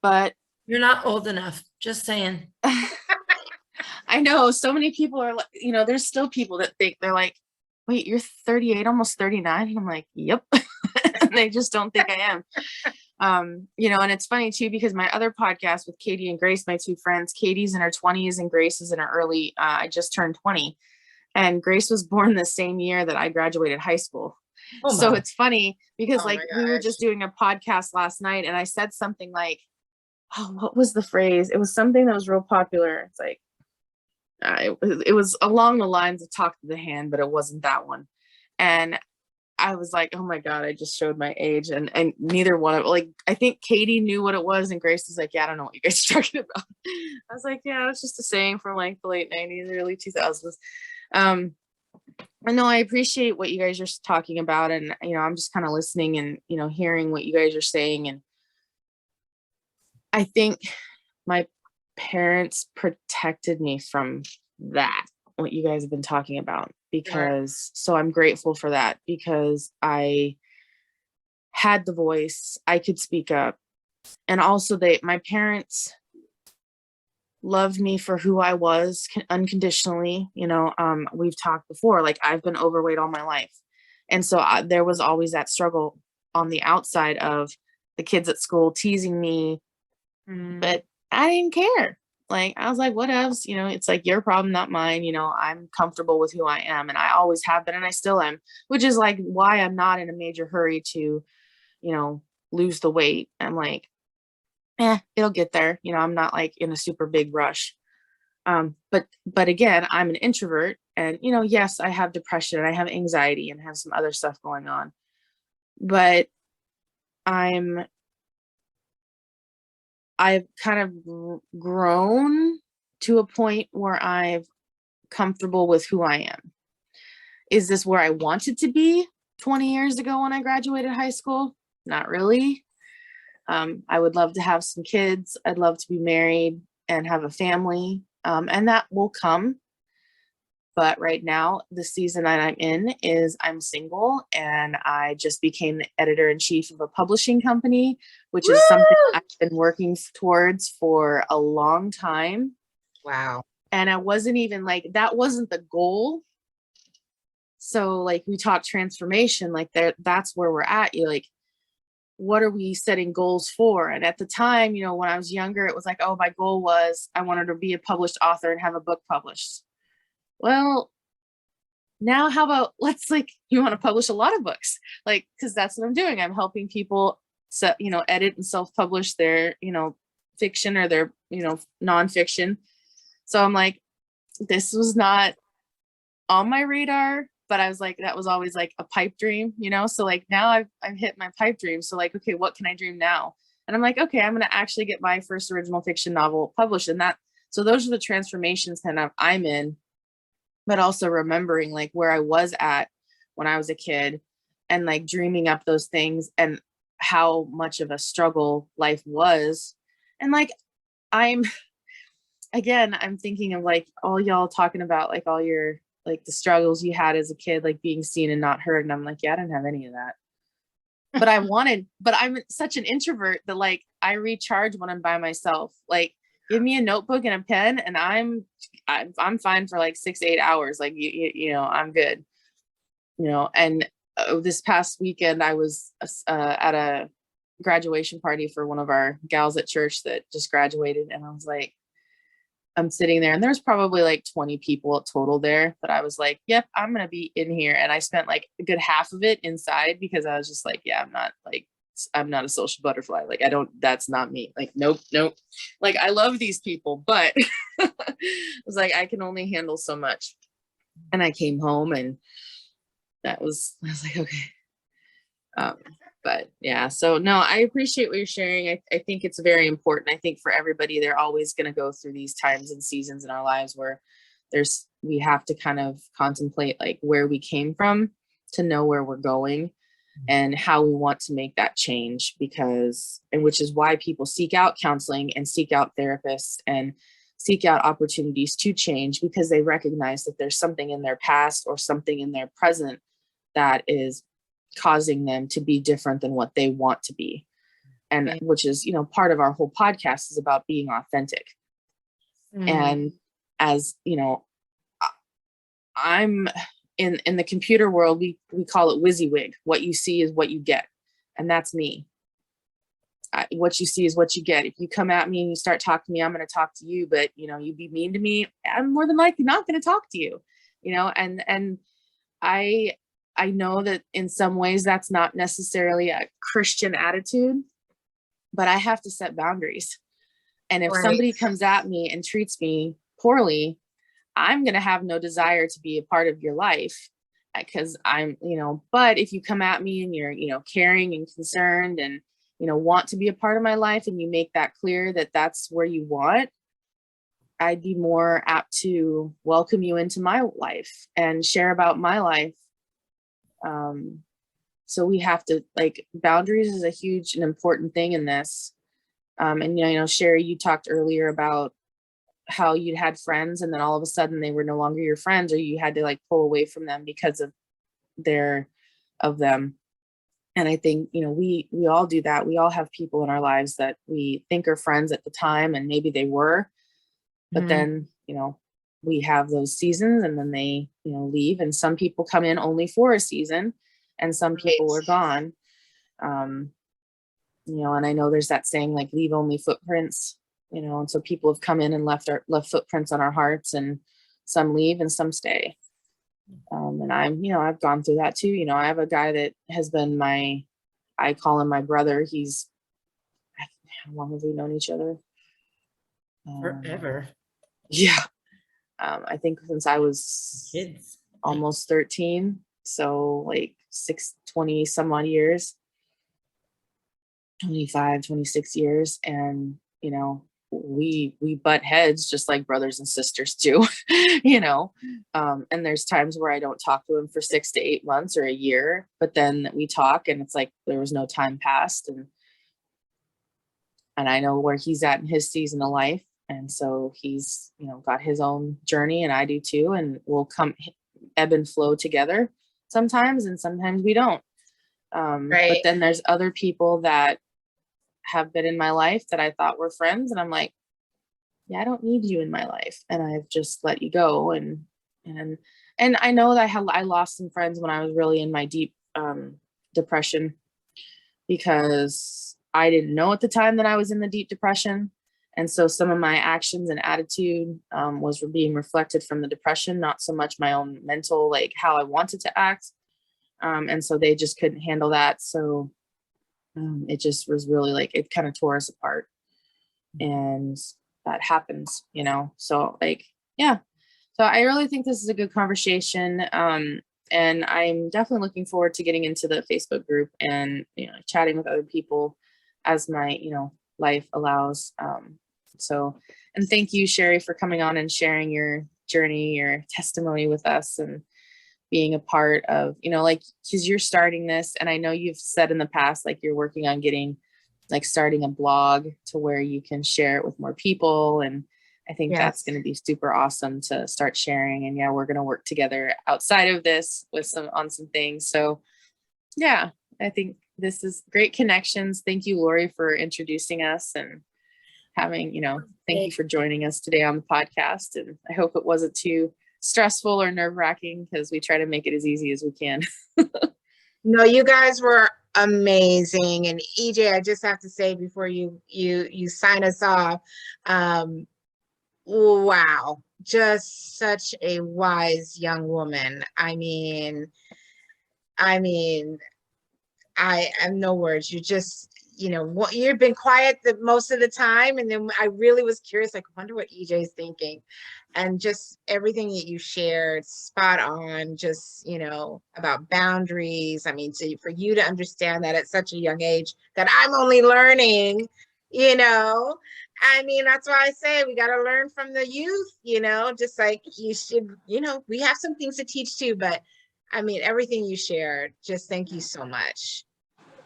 but You're not old enough, just saying. I know so many people are like, there's still people that think, they're like, wait, you're 38, almost 39. And I'm like, yep. And they just don't think I am. And it's funny too, because my other podcast with Katie and Grace, my two friends, Katie's in her 20s and Grace is in her early, I just turned 20. And Grace was born the same year that I graduated high school. Oh, So my. it's funny because Oh like my we were gosh. just doing a podcast last night and I said something like, oh, what was the phrase? It was something that was real popular. It's like, it was along the lines of talk to the hand, but it wasn't that one. And I was like, oh my God, I just showed my age. And neither one of, like, I think Katie knew what it was. And Grace was like, yeah, I don't know what you guys are talking about. I was like, yeah, it's just a saying from like the late 90s, early 2000s. I know I appreciate what you guys are talking about. And, you know, I'm just kind of listening and, you know, hearing what you guys are saying. And I think my parents protected me from that, what you guys have been talking about, because so I'm grateful for that, because I had the voice, I could speak up. And also my parents loved me for who I was unconditionally. You know, we've talked before, like I've been overweight all my life. And so there was always that struggle on the outside of the kids at school teasing me, but I didn't care. Like, I was like, what else? You know, it's like your problem, not mine. You know, I'm comfortable with who I am, and I always have been, and I still am, which is like why I'm not in a major hurry to, you know, lose the weight. I'm like, it'll get there. You know, I'm not like in a super big rush. But again, I'm an introvert, and, you know, yes, I have depression and I have anxiety and have some other stuff going on, but I've kind of grown to a point where I'm comfortable with who I am. Is this where I wanted to be 20 years ago when I graduated high school? Not really. I would love to have some kids. I'd love to be married and have a family. And that will come. But right now, the season that I'm in is I'm single, and I just became the editor-in-chief of a publishing company, which is something I've been working towards for a long time. Wow. And I wasn't even like, that wasn't the goal. So like we talk transformation, like that's where we're at. You're like, what are we setting goals for? And at the time, you know, when I was younger, it was like, oh, my goal was I wanted to be a published author and have a book published. Well, now how about let's like, you want to publish a lot of books, like, because that's what I'm doing. I'm helping people you know, edit and self-publish their, you know, fiction or their, you know, nonfiction. So I'm like, this was not on my radar, but I was like, that was always like a pipe dream, you know? So like now I've hit my pipe dream. So like, okay, what can I dream now? And I'm like, okay, I'm going to actually get my first original fiction novel published. And so those are the transformations kind of I'm in, but also remembering like where I was at when I was a kid and like dreaming up those things and how much of a struggle life was. And like, I'm thinking of like all y'all talking about like all your, like the struggles you had as a kid, like being seen and not heard. And I'm like, yeah, I didn't have any of that. But I'm such an introvert that like I recharge when I'm by myself. Like give me a notebook and a pen and I'm fine for like 6 to 8 hours. Like, you know, I'm good, you know. And this past weekend I was at a graduation party for one of our gals at church that just graduated. And I was like, I'm sitting there and there's probably like 20 people total there, but I was like, yep, I'm going to be in here. And I spent like a good half of it inside because I was just like, yeah, I'm not a social butterfly. Like, that's not me. Like, nope. Like, I love these people, but I was like, I can only handle so much. And I came home and I was like, okay. But yeah, so no, I appreciate what you're sharing. I think it's very important. I think for everybody, they're always going to go through these times and seasons in our lives where we have to kind of contemplate like where we came from to know where we're going and how we want to make that change, which is why people seek out counseling and seek out therapists and seek out opportunities to change, because they recognize that there's something in their past or something in their present that is causing them to be different than what they want to be. And which is, you know, part of our whole podcast is about being authentic. And as you know, I'm in the computer world, we call it WYSIWYG. What you see is what you get. And that's me. What you see is what you get. If you come at me and you start talking to me, I'm going to talk to you, but you know, you be mean to me, I'm more than likely not going to talk to you. you know, and I know that in some ways that's not necessarily a Christian attitude, but I have to set boundaries. And if Right. somebody comes at me and treats me poorly, I'm going to have no desire to be a part of your life because I'm, but if you come at me and you're, caring and concerned and, want to be a part of my life and you make that clear that that's where you want, I'd be more apt to welcome you into my life and share about my life. So we have to, like, boundaries is a huge and important thing in this. And, Sherry, you talked earlier about how you'd had friends and then all of a sudden they were no longer your friends, or you had to like pull away from them because of them. And I think, we all do that. We all have people in our lives that we think are friends at the time, and maybe they were, but then, we have those seasons and then they, leave, and some people come in only for a season and some people are gone. And I know there's that saying, like, leave only footprints, and so people have come in and left footprints on our hearts, and some leave and some stay. And I've gone through that too. I have a guy that has been I call him my brother. How long have we known each other? Forever. Yeah. I think since I was Kids. almost 13. So like 20 some odd years, 25, 26 years. And, we butt heads just like brothers and sisters do, and there's times where I don't talk to him for 6 to 8 months or a year, but then we talk and it's like there was no time passed, and I know where he's at in his season of life. And so he's, got his own journey, and I do too, and we'll come ebb and flow together sometimes, and sometimes we don't. Right. But then there's other people that have been in my life that I thought were friends, and I'm like, yeah, I don't need you in my life, and I've just let you go. And I know that I lost some friends when I was really in my deep depression, because I didn't know at the time that I was in the deep depression, and so some of my actions and attitude was being reflected from the depression, not so much my own mental, like how I wanted to act, and so they just couldn't handle that. So it just was really like, it kind of tore us apart, and that happens, so like, yeah. So I really think this is a good conversation. And I'm definitely looking forward to getting into the Facebook group and, chatting with other people as my, life allows. And thank you, Sherry, for coming on and sharing your journey, your testimony with us, and being a part of, because you're starting this, and I know you've said in the past, like, you're working on starting a blog to where you can share it with more people. And I think that's going to be super awesome to start sharing. And yeah, we're going to work together outside of this on some things. So yeah, I think this is great connections. Thank you, Lori, for introducing us and having, thank you for joining us today on the podcast. And I hope it wasn't too stressful or nerve-wracking, because we try to make it as easy as we can. No, you guys were amazing. And EJ, I just have to say before you sign us off, wow, just such a wise young woman. I have no words. You just, you've been quiet most of the time. And then I really was curious, like, I wonder what EJ's thinking. And just everything that you shared, spot on, just, about boundaries. I mean, for you to understand that at such a young age, that I'm only learning, that's why I say we got to learn from the youth, just like you should, we have some things to teach too, but everything you shared, just thank you so much.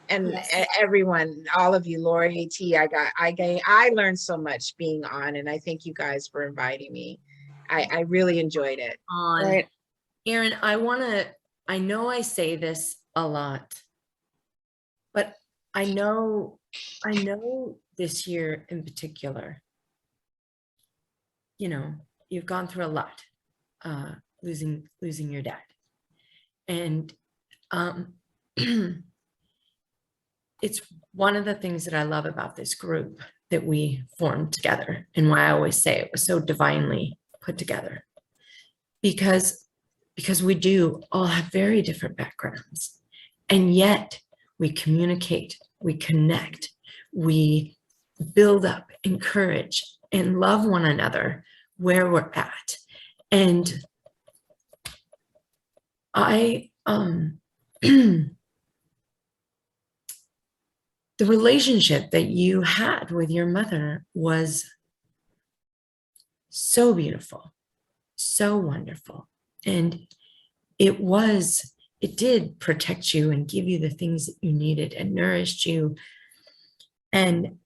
And everyone, all of you, Lori, T, I learned so much being on, and I thank you guys for inviting me. I really enjoyed it. Right. Erin, I know I say this a lot, but I know this year in particular, you've gone through a lot, losing your dad. And it's one of the things that I love about this group that we formed together, and why I always say it was so divinely put together, because because we do all have very different backgrounds. And yet we communicate, we connect, we build up, encourage, and love one another where we're at. And I, the relationship that you had with your mother was so beautiful, so wonderful. And it did protect you and give you the things that you needed and nourished you. And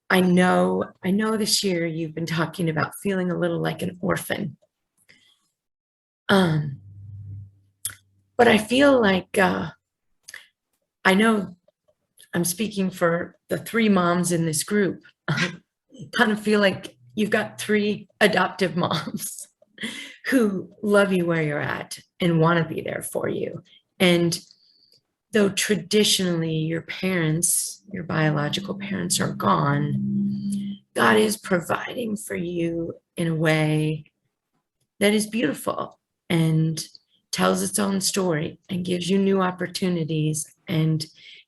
I know this year you've been talking about feeling a little like an orphan. But I feel like, I know I'm speaking for the 3 moms in this group, kind of feel like you've got 3 adoptive moms who love you where you're at and want to be there for you. And though traditionally your parents, your biological parents, are gone, God is providing for you in a way that is beautiful and tells its own story and gives you new opportunities and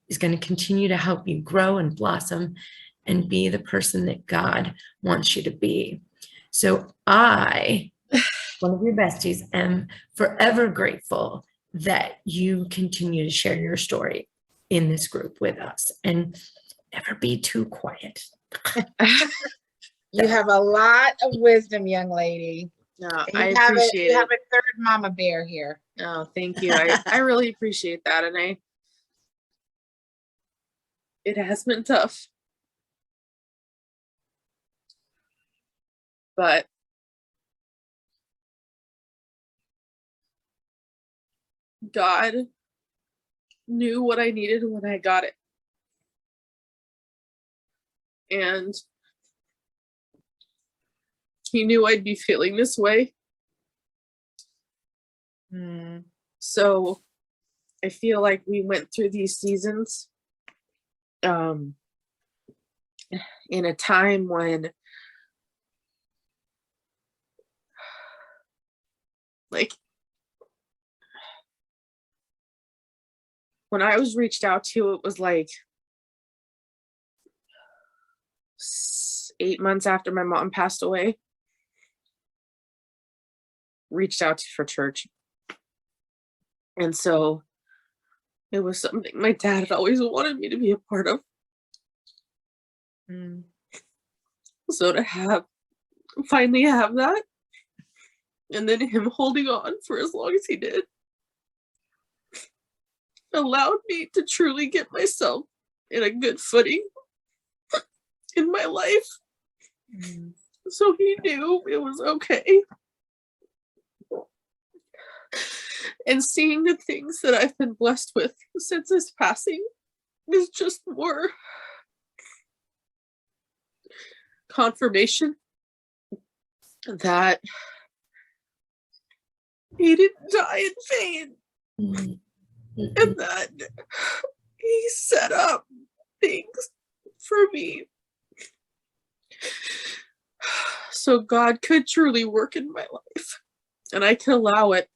is going to continue to help you grow and blossom and be the person that God wants you to be. So I, one of your besties, am forever grateful that you continue to share your story in this group with us, and never be too quiet. You have a lot of wisdom, young lady. No, You I have appreciate you have it. a 3rd mama bear here. Oh, thank you. I really appreciate that. And it has been tough. But God knew what I needed when I got it. And He knew I'd be feeling this way. So I feel like we went through these seasons in a time when, like, when I was reached out to, it was like 8 months after my mom passed away. Reached out for church. And so it was something my dad had always wanted me to be a part of. So to finally have that, and then him holding on for as long as he did, allowed me to truly get myself in a good footing in my life. So he knew it was okay. And seeing the things that I've been blessed with since his passing is just more confirmation that he didn't die in vain. And that he set up things for me so God could truly work in my life, and I could allow it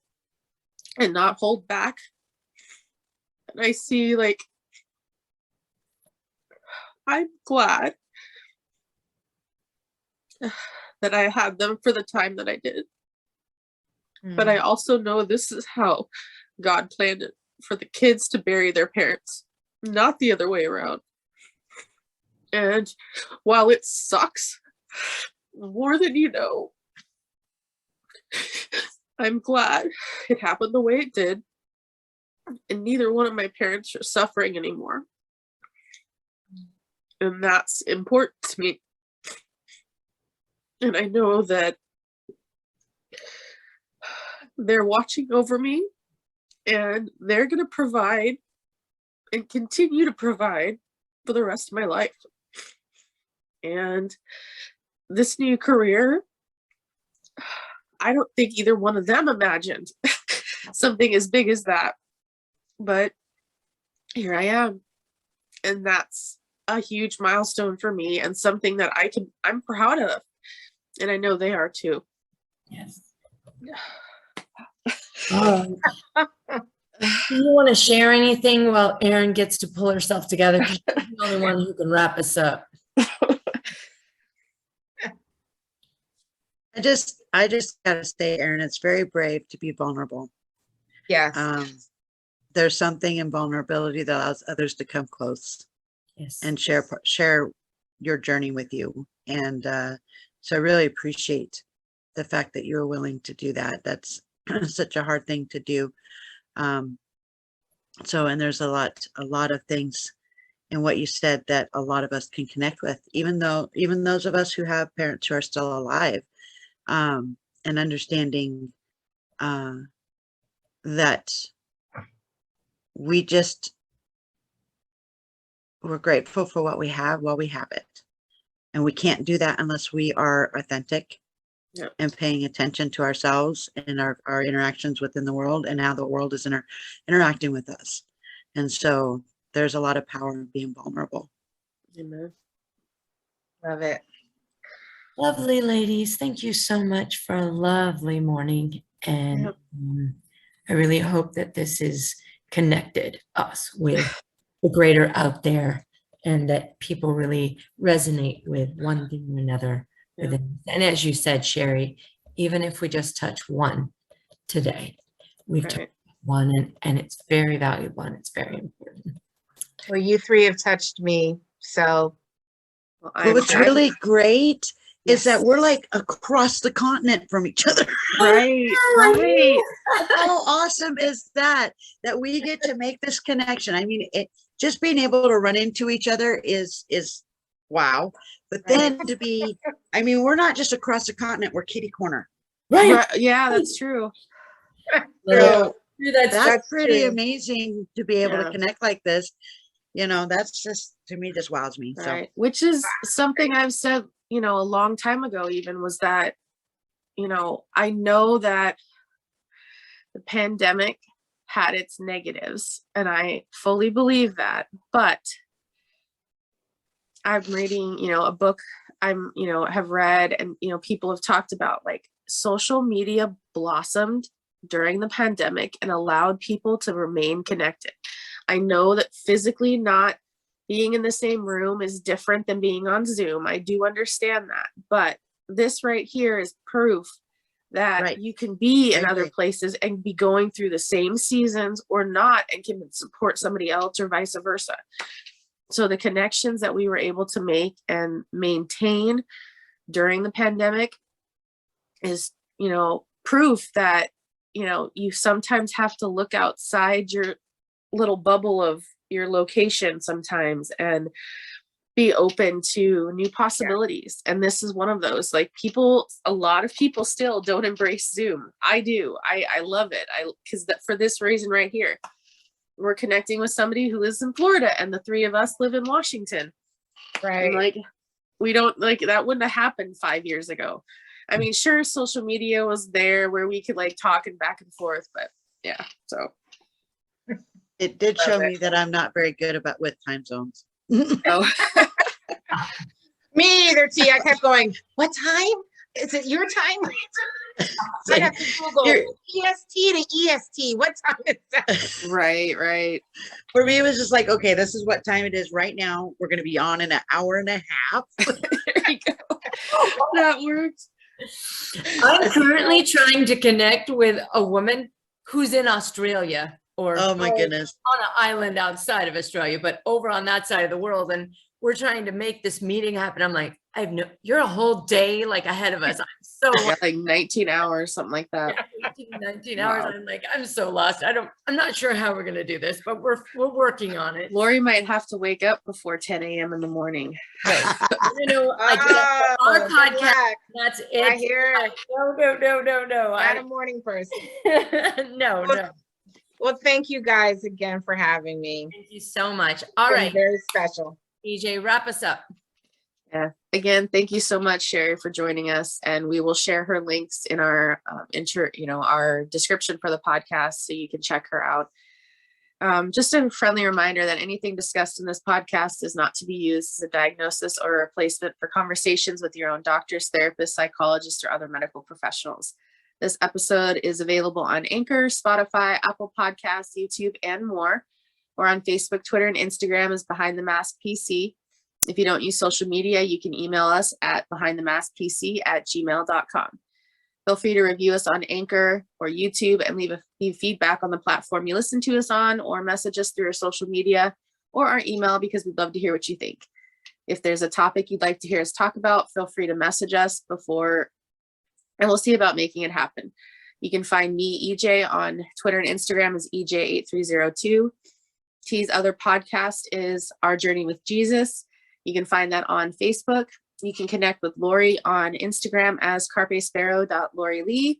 and not hold back. And I see, like, I'm glad that I had them for the time that I did. But I also know this is how God planned it, for the kids to bury their parents, not the other way around. And while it sucks more than you know, I'm glad it happened the way it did, and neither one of my parents are suffering anymore. And that's important to me. And I know that they're watching over me, and they're going to provide and continue to provide for the rest of my life. And this new career, I don't think either one of them imagined something as big as that. But here I am. And that's a huge milestone for me, and something that I'm proud of. And I know they are too. Yes. Um, do you want to share anything while Erin gets to pull herself together? Because she's the only one who can wrap us up. I just gotta say, Erin, it's very brave to be vulnerable. Yes. There's something in vulnerability that allows others to come close Yes. and share your journey with you. And so I really appreciate the fact that you're willing to do that. That's such a hard thing to do. So, and there's a lot of things in what you said that a lot of us can connect with, even those of us who have parents who are still alive, and understanding that we're grateful for what we have while we have it. And we can't do that unless we are authentic. Yep. And paying attention to ourselves and our interactions within the world and how the world is interacting with us. And so there's a lot of power in being vulnerable. Amen. Love it. Lovely ladies. Thank you so much for a lovely morning. And Yep. I really hope that this has connected us with the greater out there and that people really resonate with one thing or another. Yeah. And as you said, Sherry, even if we just touch one today, we've touched Right. one and it's very valuable and it's very important. Well, you three have touched me. So Well, I'm What's glad- really great is that Yes. we're like across the continent from each other. right, right. How awesome is that we get to make this connection? I mean, just being able to run into each other is wow. But then to be, I mean, we're not just across the continent, we're kitty corner. Right, yeah, that's true. So That's that's pretty true. amazing to be able Yeah. to connect like this. You know, that's just, to me, just wows me. So Right. Which is something I've said, a long time ago, even was that, I know that the pandemic had its negatives and I fully believe that, but I'm reading, a book have read and, people have talked about like social media blossomed during the pandemic and allowed people to remain connected. I know that physically not being in the same room is different than being on Zoom. I do understand that, but this right here is proof that Right. you can be in I other agree. places and be going through the same seasons or not and can support somebody else or vice versa. So the connections that we were able to make and maintain during the pandemic is, proof that, you sometimes have to look outside your little bubble of your location sometimes and be open to new possibilities. And this is one of those. Like a lot of people still don't embrace Zoom. I do. I love it. Because for this reason right here, we're connecting with somebody who lives in Florida and the three of us live in Washington. right. And like, we don't like that wouldn't have happened 5 years ago. I mean, sure, social media was there where we could like talk and back and forth, but yeah, so. it did Love show it. me that I'm not very good with time zones. Oh, Me either, T. I kept going, what time? Is it your time? I have to Google You're- EST to EST. What time is that? right. For me, it was just like, okay, this is what time it is right now. We're going to be on in an hour and a half. There you go. That works. I'm currently trying to connect with a woman who's in Australia or Oh my goodness. on an island outside of Australia, but over on that side of the world. And we're trying to make this meeting happen. I'm like, you're a whole day like ahead of us. I'm so Yeah, like 19 hours, something like that. 19 hours. Wow. I'm like, I'm so lost. I'm not sure how we're gonna do this, but we're working on it. Lori might have to wake up before 10 a.m. in the morning. You know, I our good podcast, luck. that's I it. hear No. not a morning person. No. Well, thank you guys again for having me. Thank you so much. All Been right, very special. EJ, wrap us up. Yeah. Again, thank you so much, Sherry, for joining us. And we will share her links in our our description for the podcast so you can check her out. Just a friendly reminder that anything discussed in this podcast is not to be used as a diagnosis or a replacement for conversations with your own doctors, therapists, psychologists, or other medical professionals. This episode is available on Anchor, Spotify, Apple Podcasts, YouTube, and more. Or on Facebook, Twitter, and Instagram as Behind the Mask PC. If you don't use social media, you can email us at behindthemaskpc@gmail.com. Feel free to review us on Anchor or YouTube and leave feedback on the platform you listen to us on, or message us through our social media or our email, because we'd love to hear what you think. If there's a topic you'd like to hear us talk about, feel free to message us and we'll see about making it happen. You can find me, EJ, on Twitter and Instagram as EJ8302. T's other podcast is Our Journey with Jesus. You can find that on Facebook. You can connect with Lori on Instagram as carpesparrow.lorilee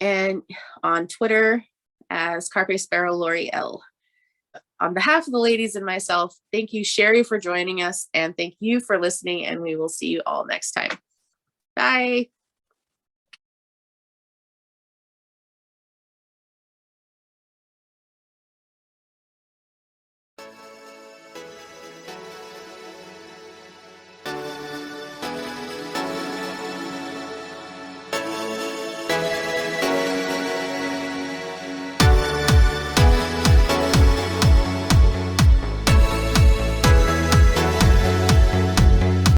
and on Twitter as carpesparrowloriel. On behalf of the ladies and myself, thank you, Sherry, for joining us, and thank you for listening, and we will see you all next time. Bye.